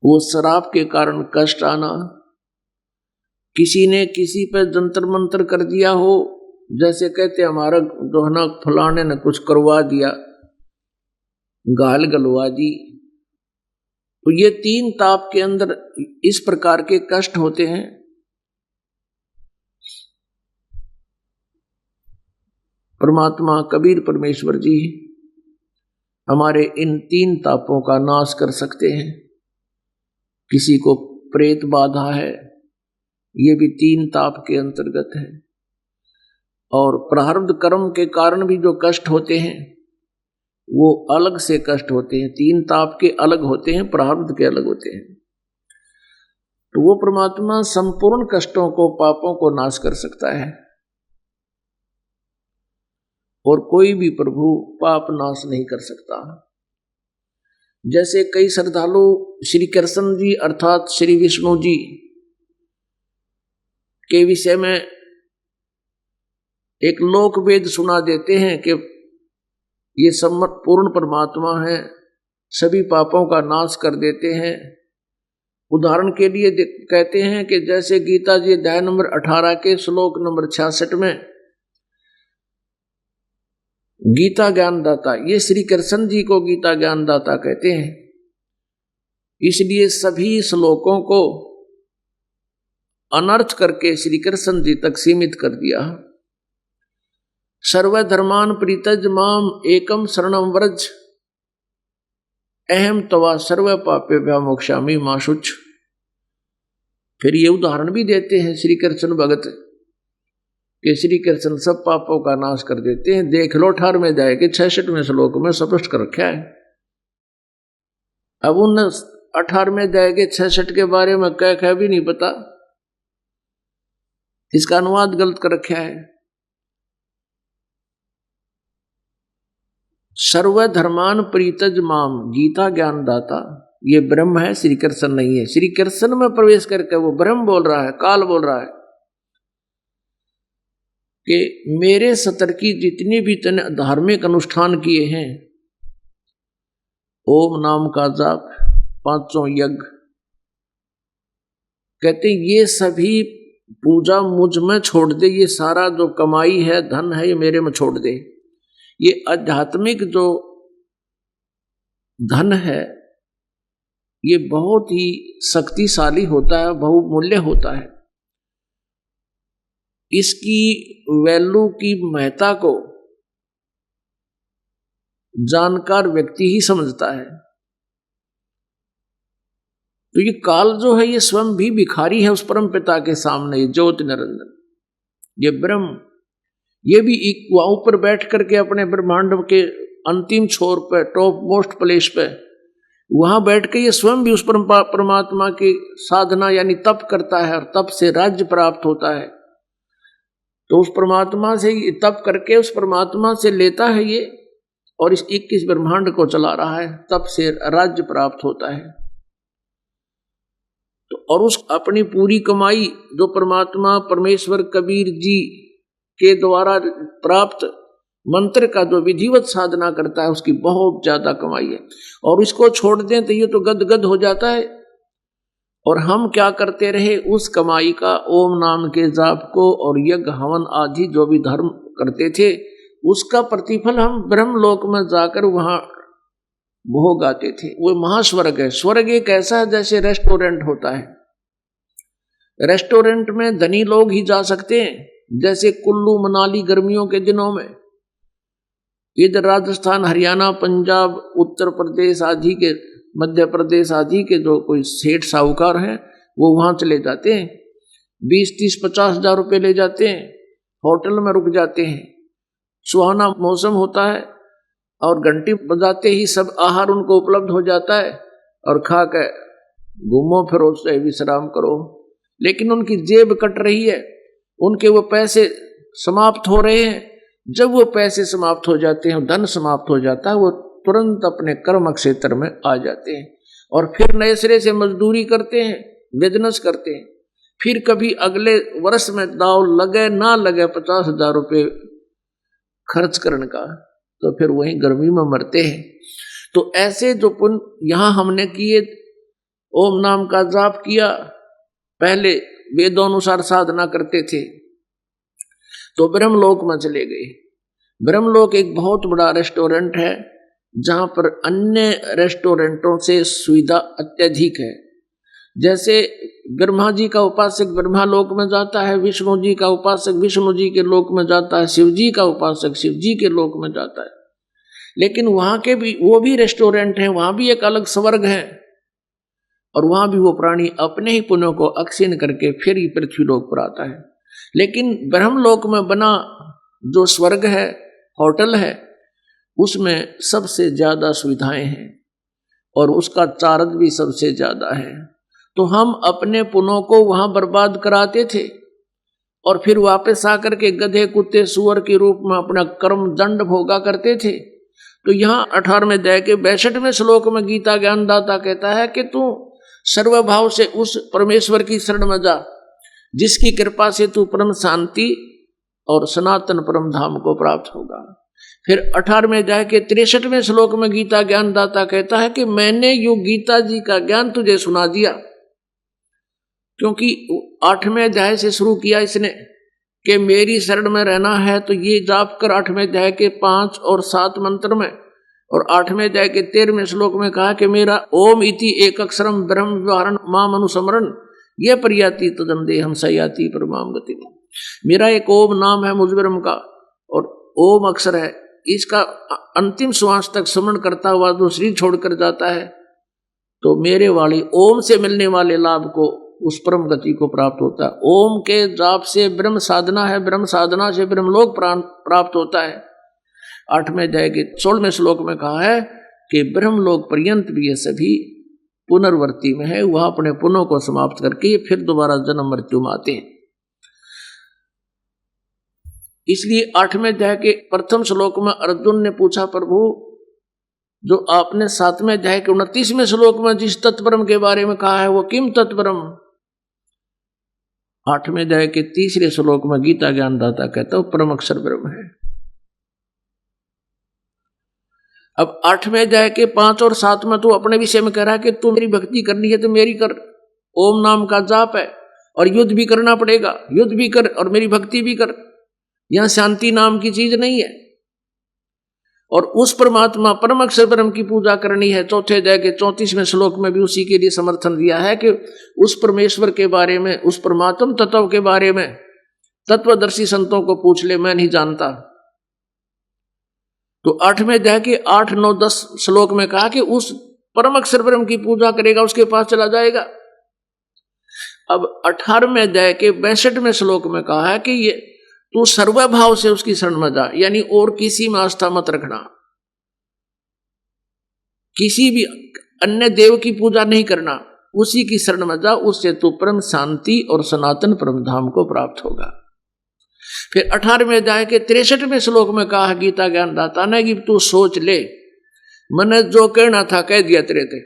B: वो श्राप के कारण कष्ट आना। किसी ने किसी पे जंतर मंतर कर दिया हो, जैसे कहते हमारा दोहना फलाने ने कुछ करवा दिया, गाल गलवा दी। तो ये 3 ताप के अंदर इस प्रकार के कष्ट होते हैं। परमात्मा कबीर परमेश्वर जी हमारे इन 3 तापों का नाश कर सकते हैं। किसी को प्रेत बाधा है, ये भी 3 ताप के अंतर्गत है। और प्रारब्ध कर्म के कारण भी जो कष्ट होते हैं वो अलग से कष्ट होते हैं। 3 ताप के अलग होते हैं, प्रारब्ध के अलग होते हैं। तो वो परमात्मा संपूर्ण कष्टों को, पापों को नाश कर सकता है, और कोई भी प्रभु पाप नाश नहीं कर सकता। जैसे कई श्रद्धालु श्री कृष्ण जी अर्थात श्री विष्णु जी के विषय में एक लोक वेद सुना देते हैं कि ये पूर्ण परमात्मा है, सभी पापों का नाश कर देते हैं। उदाहरण के लिए कहते हैं कि जैसे गीता जी अध्याय नंबर 18 के श्लोक नंबर 66 में गीता ज्ञानदाता, ये श्री कृष्ण जी को गीता ज्ञानदाता कहते हैं। इसलिए सभी श्लोकों को अनर्थ करके श्री कृष्ण जी तक सीमित कर दिया। सर्वधर्मान परित्यज माम एकम शरणम व्रज, अहम तवा सर्व पापेभ्यो मोक्षामि मा शुच। फिर ये उदाहरण भी देते हैं श्री कृष्ण भगत कि श्री कृष्ण सब पापों का नाश कर देते हैं। देख लो 18वें अध्याय के 66वें श्लोक में स्पष्ट कर रखा है। अब उन 18वें अध्याय के 66 के बारे में क्या भी नहीं पता, इसका अनुवाद गलत कर रखा है। सर्वधर्मान परित्यज माम, गीता ज्ञानदाता, ये ब्रह्म है, श्री कृष्ण नहीं है। श्री कृष्ण में प्रवेश करके वो ब्रह्म बोल रहा है, काल बोल रहा है कि मेरे सतर की जितनी भी तने धार्मिक अनुष्ठान किए हैं, ओम नाम का जाप, 500 यज्ञ, कहते ये सभी पूजा मुझ में छोड़ दे। ये सारा जो कमाई है, धन है, ये मेरे में छोड़ दे। ये आध्यात्मिक जो धन है ये बहुत ही शक्तिशाली होता है, बहुमूल्य होता है। इसकी वैल्यू की महत्ता को जानकार व्यक्ति ही समझता है। तो ये काल जो है ये स्वयं भी भिखारी है उस परम पिता के सामने। ये ज्योति निरंजन, ये ब्रह्म, ये भी वहां ऊपर बैठ करके अपने ब्रह्मांड के अंतिम छोर पे, टॉप मोस्ट प्लेस पे वहां बैठ के ये स्वयं भी उस परमात्मा की साधना यानी तप करता है, और तप से राज्य प्राप्त होता है। तो उस परमात्मा से तप करके उस परमात्मा से लेता है ये, और इस 21 ब्रह्मांड को चला रहा है, तप से राज्य प्राप्त होता है। तो और उस अपनी पूरी कमाई जो परमात्मा परमेश्वर कबीर जी के द्वारा प्राप्त मंत्र का जो विधिवत साधना करता है, उसकी बहुत ज्यादा कमाई है। और इसको छोड़ दें तो ये तो गदगद हो जाता है। और हम क्या करते रहे, उस कमाई का ओम नाम के जाप को और यज्ञ हवन आदि जो भी धर्म करते थे, उसका प्रतिफल हम ब्रह्मलोक में जाकर वहां भोग आते थे। वो महास्वर्ग है। स्वर्ग एक ऐसा है जैसे रेस्टोरेंट होता है। रेस्टोरेंट में धनी लोग ही जा सकते हैं, जैसे कुल्लू मनाली गर्मियों के दिनों में। इधर राजस्थान, हरियाणा, पंजाब, उत्तर प्रदेश आदि के, मध्य प्रदेश आदि के जो कोई सेठ साहूकार हैं, वो वहां चले जाते हैं, 20, 30, 50 हजार रुपये ले जाते हैं, होटल में रुक जाते हैं। सुहाना मौसम होता है और घंटी बजाते ही सब आहार उनको उपलब्ध हो जाता है, और खा के घूमो फिरो से विश्राम करो। लेकिन उनकी जेब कट रही है, उनके वो पैसे समाप्त हो रहे हैं। जब वो पैसे समाप्त हो जाते हैं, धन समाप्त हो जाता है, वो तुरंत अपने कर्म क्षेत्र में आ जाते हैं और फिर नए सिरे से मजदूरी करते हैं, बिजनेस करते हैं। फिर कभी अगले वर्ष में दाव लगे ना लगे 50 हजार रुपये खर्च करने का, तो फिर वहीं गर्मी में मरते हैं। तो ऐसे जो पुण्य यहाँ हमने किए, ओम नाम का जाप किया, पहले वेदों अनुसार साधना करते थे, तो ब्रह्मलोक में चले गए। ब्रह्मलोक एक बहुत बड़ा रेस्टोरेंट है, जहां पर अन्य रेस्टोरेंटों से सुविधा अत्यधिक है। जैसे ब्रह्मा जी का उपासक ब्रह्मा लोक में जाता है, विष्णु जी का उपासक विष्णु जी के लोक में जाता है, शिव जी का उपासक शिव जी के लोक में जाता है। लेकिन वहां के भी वो भी रेस्टोरेंट हैं, वहां भी एक अलग स्वर्ग है, और वहां भी वो प्राणी अपने ही पुण्यों को अक्षीण करके फिर ही पृथ्वी लोक पर आता है। लेकिन ब्रह्मलोक में बना जो स्वर्ग है, होटल है, उसमें सबसे ज्यादा सुविधाएं हैं और उसका चार्ज भी सबसे ज्यादा है। तो हम अपने पुण्यों को वहां बर्बाद कराते थे और फिर वापस आकर के गधे कुत्ते सुअर के रूप में अपना कर्म दंड भोगा करते थे। तो यहाँ 18वें अध्याय के 62वें श्लोक में गीता ज्ञानदाता कहता है कि तू सर्वभाव से उस परमेश्वर की शरण में जा, जिसकी कृपा से तू परम शांति और सनातन परम धाम को प्राप्त होगा। फिर 18वें अध्याय के 63वें श्लोक में गीता ज्ञानदाता कहता है कि मैंने यो गीता जी का ज्ञान तुझे सुना दिया। क्योंकि 8वें अध्याय से शुरू किया इसने कि मेरी शरण में रहना है, तो ये जाप कर 8वें अध्याय के 5 और 7 मंत्र में, और 8वें अध्याय के 13वें श्लोक में कहा कि मेरा ओम इति एक अक्षरम ब्रह्म व्यवहारण माम अनुसमरण ये प्रयाति तदम देहम सयाति परमाम गति। मेरा एक ओम नाम है मुझ ब्रह्म का, और ओम अक्षर है, इसका अंतिम श्वास तक स्मरण करता हुआ जो शरीर छोड़कर जाता है, तो मेरे वाली ओम से मिलने वाले लाभ को, उस परम गति को प्राप्त होता है। ओम के जाप से ब्रह्म साधना है, ब्रह्म साधना से ब्रह्मलोक प्राप्त होता है। 8वें अध्याय के 16वें श्लोक में कहा है कि ब्रह्मलोक पर्यंत भी ये सभी पुनर्वर्ती में है, वह अपने पुण्यों को समाप्त करके फिर दोबारा जन्म मृत्यु में आते हैं। इसलिए 8वें अध्याय के प्रथम श्लोक में अर्जुन ने पूछा, प्रभु जो आपने 7वें अध्याय के 29वें श्लोक में जिस तत्परम के बारे में कहा है वो किम तत्परम, 8वें अध्याय के 3रे श्लोक में गीता ज्ञानदाता कहता है परम अक्षर ब्रह्म है। अब 8वें अध्याय के 5 और 7 में तू अपने विषय में कह रहा है कि तू मेरी भक्ति करनी है तो मेरी कर, ओम नाम का जाप है, और युद्ध भी करना पड़ेगा, युद्ध भी कर और मेरी भक्ति भी कर। यहां शांति नाम की चीज नहीं है। और उस परमात्मा परम अक्षर ब्रह्म की पूजा करनी है। 4थे अध्याय के 34वें श्लोक में भी उसी के लिए समर्थन दिया है कि उस परमेश्वर के बारे में, उस परमात्म तत्व के बारे में तत्वदर्शी संतों को पूछ ले, मैं नहीं जानता। तो 8वें अध्याय के 8, 9, 10 श्लोक में कहा कि उस परम अक्षर ब्रह्म की पूजा करेगा उसके पास चला जाएगा। अब 18वें अध्याय के 62वें श्लोक में कहा है कि ये तू सर्वभाव से उसकी शरण में जा, यानी और किसी में आस्था मत रखना। किसी भी अन्य देव की पूजा नहीं करना, उसी की शरण में जा, उससे तू परम शांति और सनातन परम धाम को प्राप्त होगा। फिर 18वें अध्याय के 63वें श्लोक में कहा गीता ज्ञानदाता ने कि तू सोच ले, मैंने जो कहना था कह दिया तेरे थे,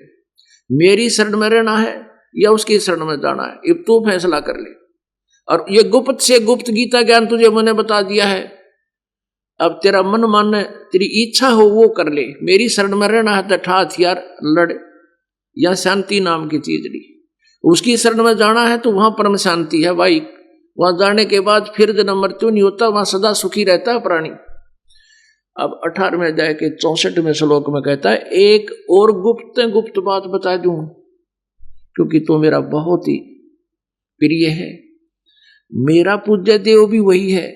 B: मेरी शरण में रहना है या उसकी शरण में जाना है, अब तू फैसला कर ले। और ये गुप्त से गुप्त गीता ज्ञान तुझे मैंने बता दिया है, अब तेरा मन माने, तेरी इच्छा हो वो कर ले। मेरी शरण में रहना है तो ठा हथियार लड़, या शांति नाम की चीज ली। उसकी शरण में जाना है तो वहां परम शांति है भाई, वहां जाने के बाद फिर जन्म मृत्यु नहीं होता, वहां सदा सुखी रहता है प्राणी। अब 18वें अध्याय के 64वें श्लोक में कहता है, एक और गुप्त बात बता दूं, क्योंकि तो मेरा बहुत ही प्रिय है, मेरा पूज्य देव भी वही है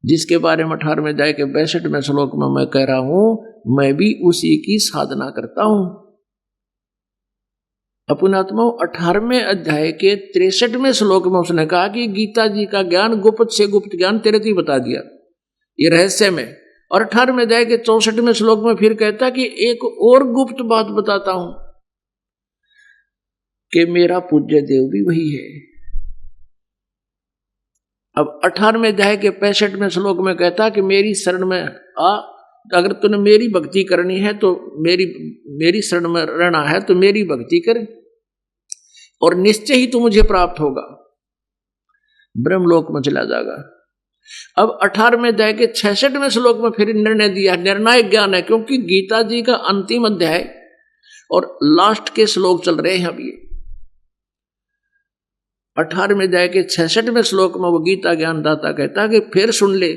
B: जिसके बारे में 18वें अध्याय के 62वें श्लोक में मैं कह रहा हूं, मैं भी उसी की साधना करता हूं। अपनात्मा 18वें अध्याय के 63वें श्लोक में उसने कहा कि गीता जी का ज्ञान गुप्त से गुप्त ज्ञान तेरे को बता दिया, ये रहस्य में। और 18वें अध्याय के 64वें श्लोक में फिर कहता कि एक और गुप्त बात बताता हूं कि मेरा पूज्य देव भी वही है। अब 18वें अध्याय के 65वें श्लोक में कहता कि मेरी शरण में आ, अगर तूने मेरी भक्ति करनी है तो मेरी शरण में रहना है तो मेरी भक्ति कर, और निश्चय ही तू मुझे प्राप्त होगा, ब्रह्मलोक में चला जाएगा। अब 18वें अध्याय के 66वें श्लोक में फिर निर्णय दिया, निर्णायक ज्ञान है, क्योंकि गीता जी का अंतिम अध्याय और लास्ट के श्लोक चल रहे हैं अभी। 18वें अध्याय के 66वें श्लोक में वो गीता ज्ञानदाता कहता है कि फिर सुन ले,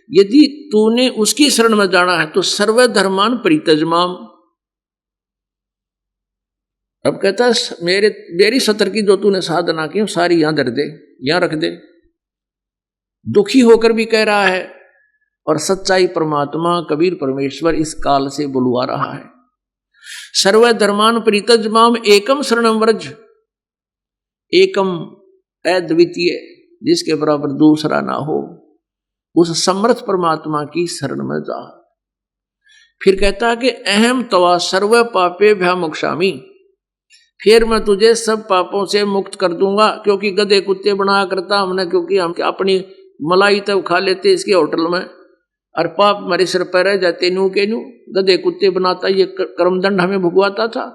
B: यदि तूने उसकी शरण में जाना है तो सर्व धर्मान परित्यज्यमाम। अब कहता है मेरी सतर की जो तूने साधना की सारी यहां धर दे, यहां रख दे। दुखी होकर भी कह रहा है, और सच्चाई परमात्मा कबीर परमेश्वर इस काल से बुलवा रहा है। सर्व धर्मान परित्यज्यमाम एकम शरणम व्रज, एकम अद्वितीय, जिसके बराबर दूसरा ना हो, उस समर्थ परमात्मा की शरण में जा। फिर कहता है कि अहम तवा सर्व पापे भ्यामोक्षामि, फिर मैं तुझे सब पापों से मुक्त कर दूंगा। क्योंकि गधे कुत्ते बनाया करता हमने, क्योंकि हम अपनी मलाई तब खा लेते इसके होटल में, और पाप हमारे सिर पर रह जाते नू के नू, गधे कुत्ते बनाता, ये कर्मदंड हमें भुगवाता था।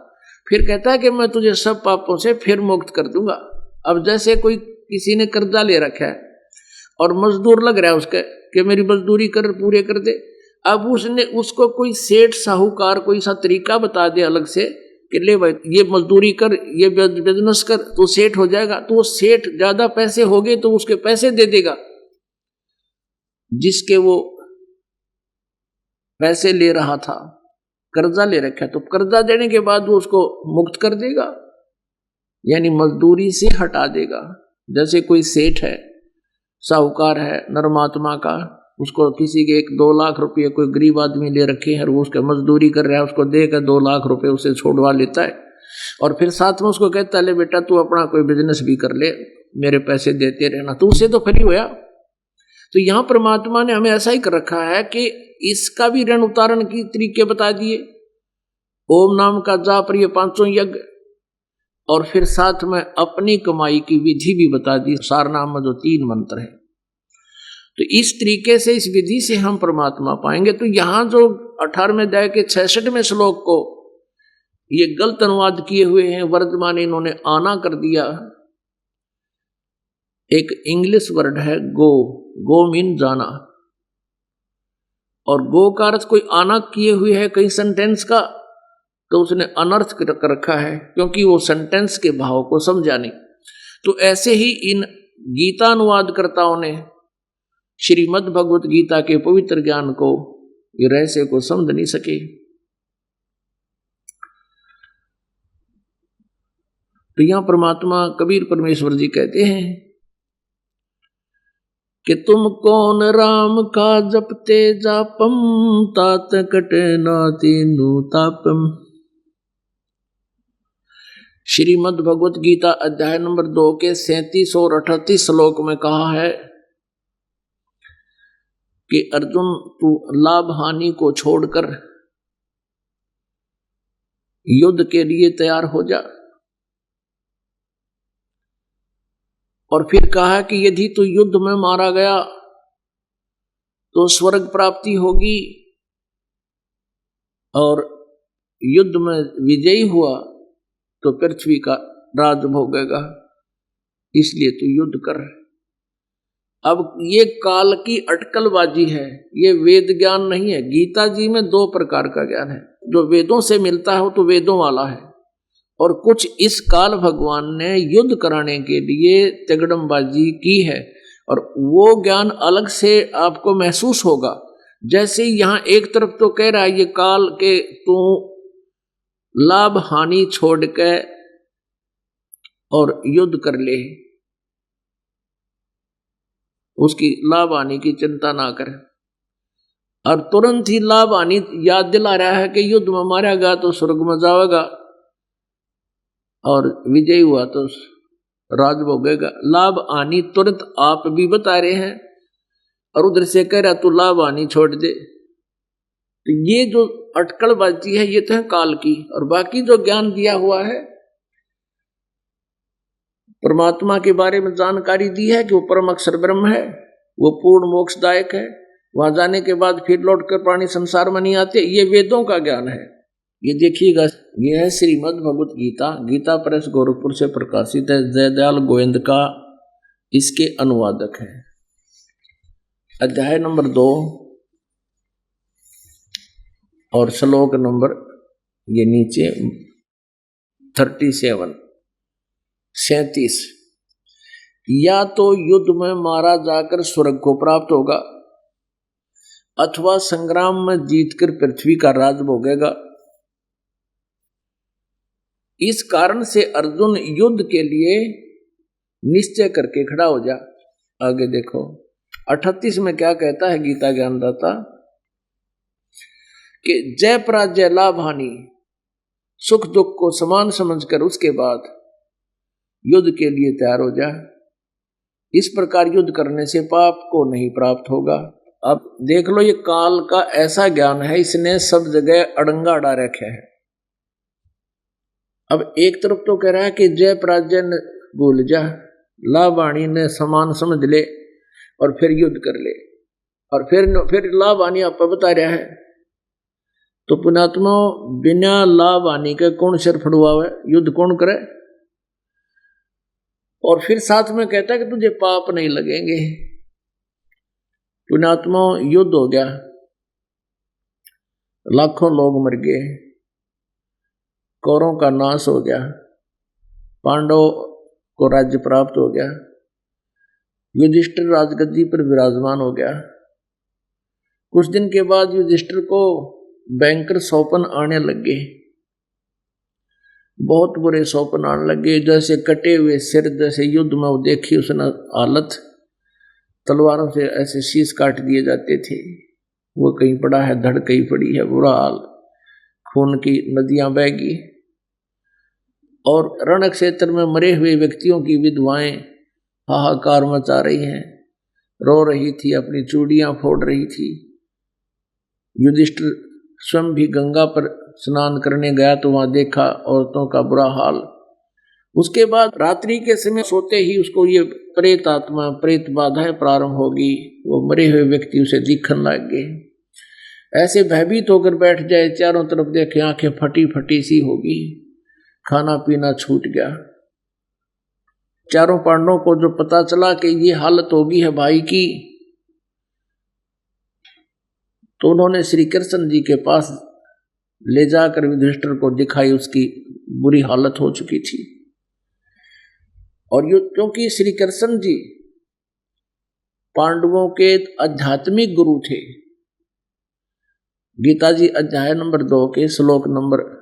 B: फिर कहता है कि मैं तुझे सब पापों से फिर मुक्त कर दूंगा। अब जैसे कोई किसी ने कर्जा ले रखा है और मजदूर लग रहा है उसके कि मेरी मजदूरी कर, पूरे कर दे। अब उसने उसको कोई सेठ साहूकार कोई सा तरीका बता दे अलग से कि ले भाई ये मजदूरी कर, ये बिजनेस कर, तो सेठ हो जाएगा। तो वो सेठ ज्यादा पैसे हो गए तो उसके पैसे दे देगा जिसके वो पैसे ले रहा था, कर्जा ले रखा है, तो कर्जा देने के बाद वो उसको मुक्त कर देगा, यानी मजदूरी से हटा देगा। जैसे कोई सेठ है, साहूकार है नरमात्मा का, उसको किसी के 1-2 लाख रुपये कोई गरीब आदमी ले रखे हैं और वो उसका मजदूरी कर रहा है, उसको देकर 2 लाख रुपए उसे छोड़वा लेता है, और फिर साथ में उसको कहता है ले बेटा तू अपना कोई बिजनेस भी कर ले, मेरे पैसे देते रहना, तो उसे तो फ्री होया। तो यहाँ परमात्मा ने हमें ऐसा ही कर रखा है कि इसका भी ऋण उतारण की तरीके बता दिए, ओम नाम का जाप, ये 500 यज्ञ, और फिर साथ में अपनी कमाई की विधि भी बता दी, सारनाम में जो 3 मंत्र है। तो इस तरीके से, इस विधि से हम परमात्मा पाएंगे। तो यहां जो 18वें अध्याय के 66वें श्लोक को ये गलत अनुवाद किए हुए हैं, वर्तमान इन्होंने आना कर दिया। एक इंग्लिश वर्ड है गो मीन जाना, और गो का अर्थ कोई आना किए हुए है कई सेंटेंस का, तो उसने अनर्थ कर रखा है क्योंकि वो सेंटेंस के भाव को समझा नहीं। तो ऐसे ही इन गीता अनुवादकर्ताओं ने श्रीमद् भगवत गीता के पवित्र ज्ञान को, ये रहस्य को समझ नहीं सके। तो यहां परमात्मा कबीर परमेश्वर जी कहते हैं कि तुम कौन राम का जपते जापम, तात कटे नाति नूतापम। श्रीमद् भगवत गीता अध्याय नंबर 2 के 37 और 38 श्लोक में कहा है कि अर्जुन तू लाभ हानि को छोड़कर युद्ध के लिए तैयार हो जा। और फिर कहा कि यदि तू युद्ध में मारा गया तो स्वर्ग प्राप्ति होगी, और युद्ध में विजयी हुआ तो पृथ्वी का राज भोगेगा, इसलिए तू युद्ध कर। अब ये काल की अटकलबाजी है, ये वेद ज्ञान नहीं है। गीता जी में दो प्रकार का ज्ञान है, जो वेदों से मिलता है वो तो वेदों वाला है, और कुछ इस काल भगवान ने युद्ध कराने के लिए तिगड़मबाजी की है, और वो ज्ञान अलग से आपको महसूस होगा। जैसे यहां एक तरफ तो कह रहा है ये काल के तू लाभ हानि छोड़ के और युद्ध कर ले, उसकी लाभ हानि की चिंता ना कर, और तुरंत ही लाभ हानि याद दिला रहा है कि युद्ध में मारा गया तो स्वर्ग में जाएगा, और विजयी हुआ तो राज भोगेगा। लाभ हानि तुरंत आप भी बता रहे हैं, और उधर से कह रहा तू लाभ हानि छोड़ दे। तो ये जो अटकलबाजी है ये तो है काल की, और बाकी जो ज्ञान दिया हुआ है परमात्मा के बारे में जानकारी दी है कि वो परम अक्षर ब्रह्म है, वो पूर्ण मोक्षदायक है, वहां जाने के बाद फिर लौट कर प्राणी संसार में नहीं आते, ये वेदों का ज्ञान है। ये देखिएगा, ये है श्रीमद् भगवत गीता, गीता प्रेस गोरखपुर से प्रकाशित है, जयदयाल गोविंद का इसके अनुवादक है। अध्याय नंबर 2 और श्लोक नंबर ये नीचे 37 या तो युद्ध में मारा जाकर स्वर्ग को प्राप्त होगा, अथवा संग्राम में जीतकर पृथ्वी का राज भोगेगा। इस कारण से अर्जुन युद्ध के लिए निश्चय करके खड़ा हो जा। आगे देखो 38 में क्या कहता है गीता ज्ञानदाता कि जय पराजय लाभ हानि सुख दुख को समान समझकर उसके बाद युद्ध के लिए तैयार हो जा। इस प्रकार युद्ध करने से पाप को नहीं प्राप्त होगा। अब देख लो, ये काल का ऐसा ज्ञान है, इसने सब जगह अड़ंगा अड़ा रखे है। अब एक तरफ तो कह रहा है कि जय पराजय भूल जा, लाभ हानि ने समान समझ ले और फिर युद्ध कर ले, और फिर लाभ हानि आप बता रहा है। तो पुणात्मा बिना लाभ हानि के कौन सिर फड़ुआवे, युद्ध कौन करे? और फिर साथ में कहता है कि तुझे पाप नहीं लगेंगे। पुणात्मा युद्ध हो गया, लाखों लोग मर गए, कौरवों का नाश हो गया, पांडवों को राज्य प्राप्त हो गया, युधिष्ठिर राजगद्दी पर विराजमान हो गया। कुछ दिन के बाद युधिष्ठिर को भयंकर सौपन आने लगे, बहुत बुरे सौपन आने लगे, जैसे कटे हुए सिर, जैसे युद्ध में वो देखी उसने हालत, तलवारों से ऐसे शीश काट दिए जाते थे। वो कहीं पड़ा है, धड़ कहीं पड़ी है, बुरा हाल, खून की नदियां बहगी, और रण क्षेत्र में मरे हुए व्यक्तियों की विधवाएं हाहाकार मचा रही हैं, रो रही थी, अपनी चूड़ियां फोड़ रही थी। युधिष्ठिर स्वयं भी गंगा पर स्नान करने गया तो वहां देखा औरतों का बुरा हाल। उसके बाद रात्रि के समय सोते ही उसको ये प्रेत आत्मा, प्रेत बाधाएं प्रारंभ होगी, वो मरे हुए व्यक्ति उसे दिखने लग गए। ऐसे भयभीत होकर बैठ जाए, चारों तरफ देखे, आंखें फटी फटी सी होगी, खाना पीना छूट गया। चारों पांडवों को जो पता चला कि ये हालत होगी है भाई की, तो उन्होंने श्री कृष्ण जी के पास ले जाकर युधिष्ठिर को दिखाई, उसकी बुरी हालत हो चुकी थी। और क्योंकि श्री कृष्ण जी पांडवों के आध्यात्मिक गुरु थे, गीता जी अध्याय नंबर 2 के श्लोक नंबर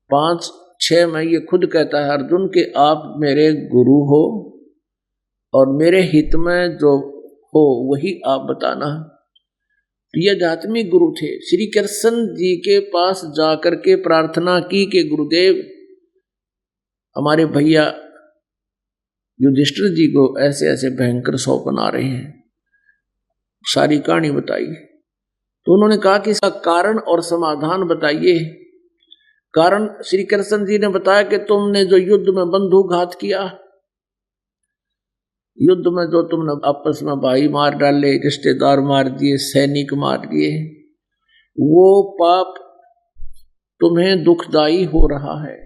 B: 5-6 में ये खुद कहता है अर्जुन कि आप मेरे गुरु हो और मेरे हित में जो हो वही आप बताना। ये आध्यात्मिक गुरु थे। श्री कृष्ण जी के पास जाकर के प्रार्थना की कि गुरुदेव, हमारे भैया युधिष्ठिर जी को ऐसे ऐसे भयंकर सौपन आ रहे हैं, सारी कहानी बताई। तो उन्होंने कहा कि इसका कारण और समाधान बताइए। कारण श्री कृष्ण जी ने बताया कि तुमने जो युद्ध में बंधुघात किया, युद्ध में जो तुमने आपस में भाई मार डाले, रिश्तेदार मार दिए, सैनिक मार दिए, वो पाप तुम्हें दुखदाई हो रहा है।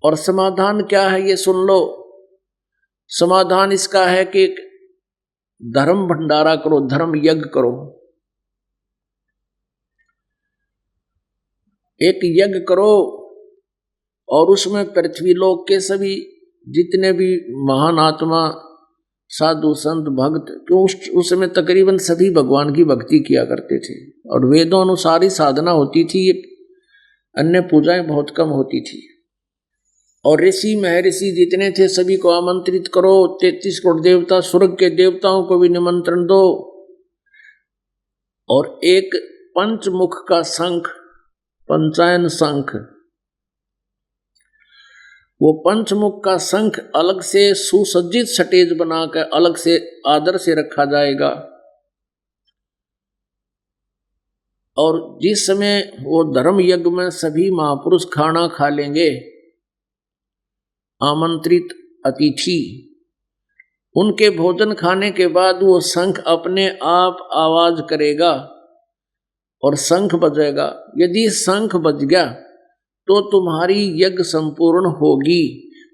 B: और समाधान क्या है ये सुन लो। समाधान इसका है कि धर्म भंडारा करो, धर्म यज्ञ करो। एक यज्ञ करो और उसमें पृथ्वी लोक के सभी जितने भी महान आत्मा, साधु संत भक्त, क्यों उस समय तकरीबन सभी भगवान की भक्ति किया करते थे और वेदों अनुसार ही साधना होती थी, ये अन्य पूजाएं बहुत कम होती थी। और ऋषि महर्षि जितने थे सभी को आमंत्रित करो, 33 करोड़ देवता, स्वर्ग के देवताओं को भी निमंत्रण दो। और एक पंचमुख का शंख, पंचायन शंख, वो पंचमुख का शंख अलग से सुसज्जित स्टेज बनाकर अलग से आदर से रखा जाएगा। और जिस समय वो धर्म यज्ञ में सभी महापुरुष खाना खा लेंगे, आमंत्रित अतिथि, उनके भोजन खाने के बाद वो शंख अपने आप आवाज करेगा और शंख बजेगा। यदि शंख बज गया तो तुम्हारी यज्ञ संपूर्ण होगी,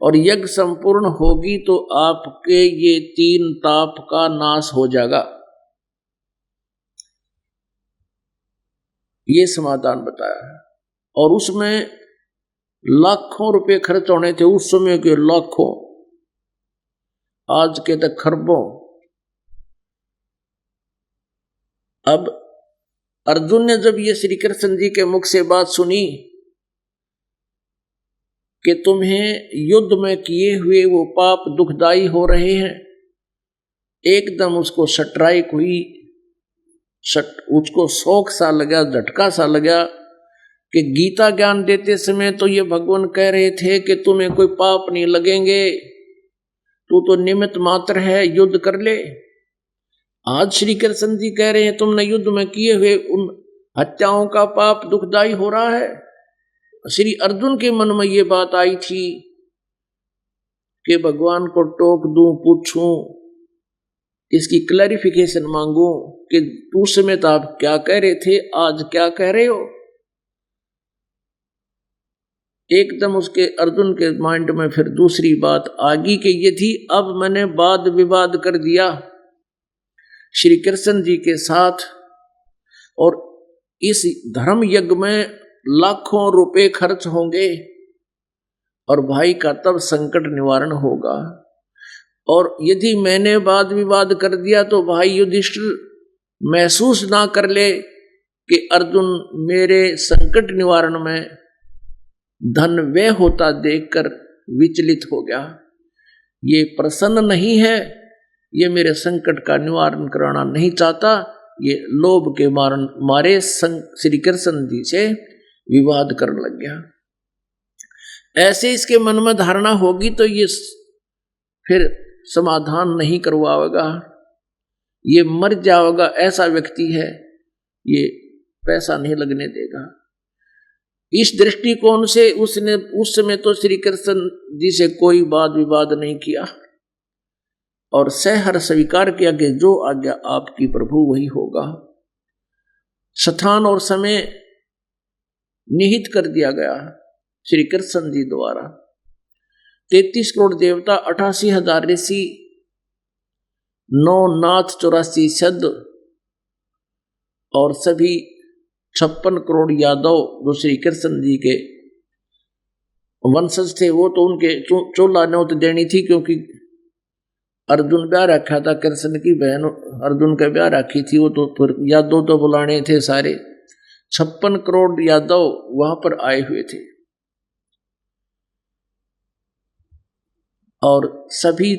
B: और यज्ञ संपूर्ण होगी तो आपके ये 3 ताप का नाश हो जाएगा। ये समाधान बताया है। और उसमें लाखों रुपए खर्च होने थे, उस समय के लाखों, आज के तक खरबों। अब अर्जुन ने जब ये श्री कृष्ण जी के मुख से बात सुनी कि तुम्हें युद्ध में किए हुए वो पाप दुखदाई हो रहे हैं, एकदम उसको सटराइक हुई, उसको शौक सा लगा, झटका सा लगा कि गीता ज्ञान देते समय तो ये भगवान कह रहे थे कि तुम्हें कोई पाप नहीं लगेंगे, तू तो निमित्त मात्र है, युद्ध कर ले। आज श्री कृष्ण जी कह रहे हैं तुमने युद्ध में किए हुए उन हत्याओं का पाप दुखदाई हो रहा है। श्री अर्जुन के मन में ये बात आई थी कि भगवान को टोक दूं, पूछूं, इसकी क्लैरिफिकेशन मांगूं कि उस समय तो आप क्या कह रहे थे, आज क्या कह रहे हो। एकदम उसके अर्जुन के माइंड में फिर दूसरी बात आ गई कि यदि अब मैंने वाद विवाद कर दिया श्री कृष्ण जी के साथ और इस धर्म यज्ञ में लाखों रुपए खर्च होंगे और भाई का तब संकट निवारण होगा, और यदि मैंने वाद विवाद कर दिया तो भाई युधिष्ठिर महसूस ना कर ले कि अर्जुन मेरे संकट निवारण में धन व्यय होता देखकर विचलित हो गया, ये प्रसन्न नहीं है, ये मेरे संकट का निवारण कराना नहीं चाहता, ये लोभ के मारे श्री कृष्ण जी से विवाद करने लग गया। ऐसे इसके मन में धारणा होगी तो ये फिर समाधान नहीं करवाएगा, ये मर जाएगा, ऐसा व्यक्ति है, ये पैसा नहीं लगने देगा। इस दृष्टिकोण से उसने उस समय तो श्री कृष्ण जी से कोई वाद विवाद नहीं किया और सहर स्वीकार किया कि जो आज्ञा आपकी प्रभु वही होगा। स्थान और समय निहित कर दिया गया श्री कृष्ण जी द्वारा। 33 करोड़ देवता, 88,000 ऋषि, 9 नाथ, 84 सिद्ध और सभी 56 करोड़ यादव जो श्री कृष्ण जी के वंशज थे, वो तो उनके चोला न्योत देनी थी, क्योंकि अर्जुन ब्याह रखा था, कृष्ण की बहन अर्जुन का ब्याह रखी थी, वो तो फिर यादव तो बुलाने थे सारे। 56 करोड़ यादव वहां पर आए हुए थे और सभी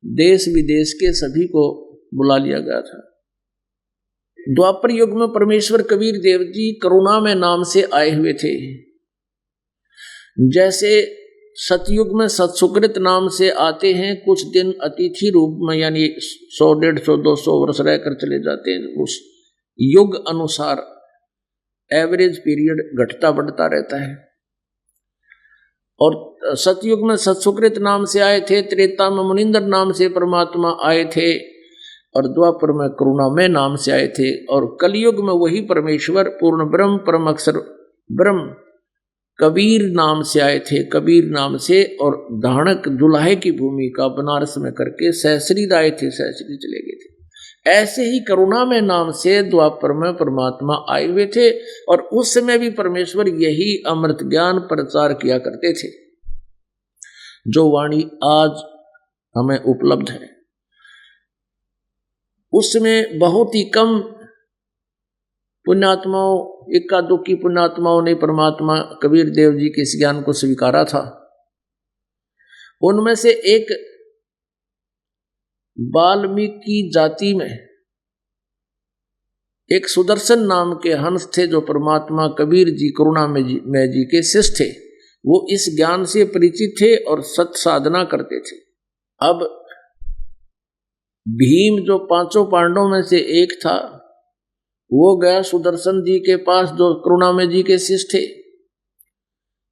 B: देश विदेश के सभी को बुला लिया गया था। द्वापर युग में परमेश्वर कबीर देव जी करुणा में नाम से आए हुए थे। जैसे सतयुग में सत्सुकृत नाम से आते हैं, कुछ दिन अतिथि रूप में, यानी 100, 150, 200 वर्ष रहकर चले जाते हैं। उस युग अनुसार एवरेज पीरियड घटता बढ़ता रहता है। और सतयुग में सतसुकृत नाम से आए थे, त्रेता में मुनिंद्र नाम से परमात्मा आए थे, और द्वापर में करुणामय नाम से आए थे, और कलयुग में वही परमेश्वर पूर्ण ब्रह्म परम अक्षर ब्रह्म कबीर नाम से आए थे, कबीर नाम से, और धाणक दुल्हे की भूमिका बनारस में करके सहस्री आए थे, सहस्री चले गए थे। ऐसे ही करुणा में नाम से द्वापर में परमात्मा आए हुए थे, और उस समय भी परमेश्वर यही अमृत ज्ञान प्रचार किया करते थे जो वाणी आज हमें उपलब्ध है। उसमें बहुत ही कम पुण्यात्माओं, इक्का दुक्की पुण्यात्माओं ने परमात्मा कबीर देव जी के इस ज्ञान को स्वीकारा था। उनमें से एक वाल्मीकि जाति में एक सुदर्शन नाम के हंस थे जो परमात्मा कबीर जी करुणा में जी के शिष्य थे। वो इस ज्ञान से परिचित थे और सत साधना करते थे। अब भीम जो पांचों पांडवों में से एक था, वो गया सुदर्शन जी के पास जो करुणामय जी के शिष्य थे।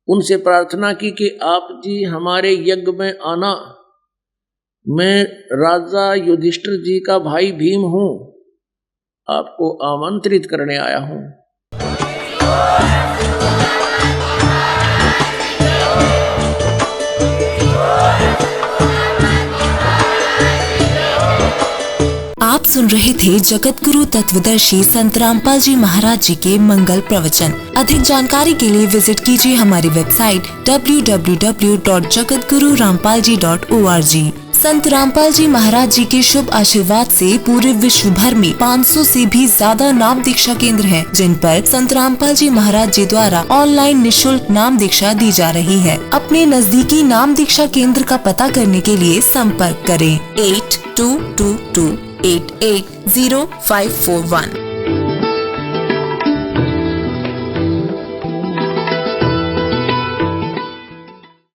B: उनसे प्रार्थना की कि आप जी हमारे यज्ञ में आना, मैं राजा युधिष्ठिर जी का भाई भीम हूं, आपको आमंत्रित करने आया हूं।
C: आप सुन रहे थे जगत गुरु तत्वदर्शी संत रामपाल जी महाराज जी के मंगल प्रवचन। अधिक जानकारी के लिए विजिट कीजिए हमारी वेबसाइट www.jagatgururampalji.org। संत रामपाल जी महाराज जी के शुभ आशीर्वाद से पूरे विश्व भर में 500 से भी ज्यादा नाम दीक्षा केंद्र हैं, जिन पर संत रामपाल जी महाराज जी द्वारा ऑनलाइन निशुल्क नाम दीक्षा दी जा रही है। अपने नजदीकी नाम दीक्षा केंद्र का पता करने के लिए संपर्क करें 8222880541।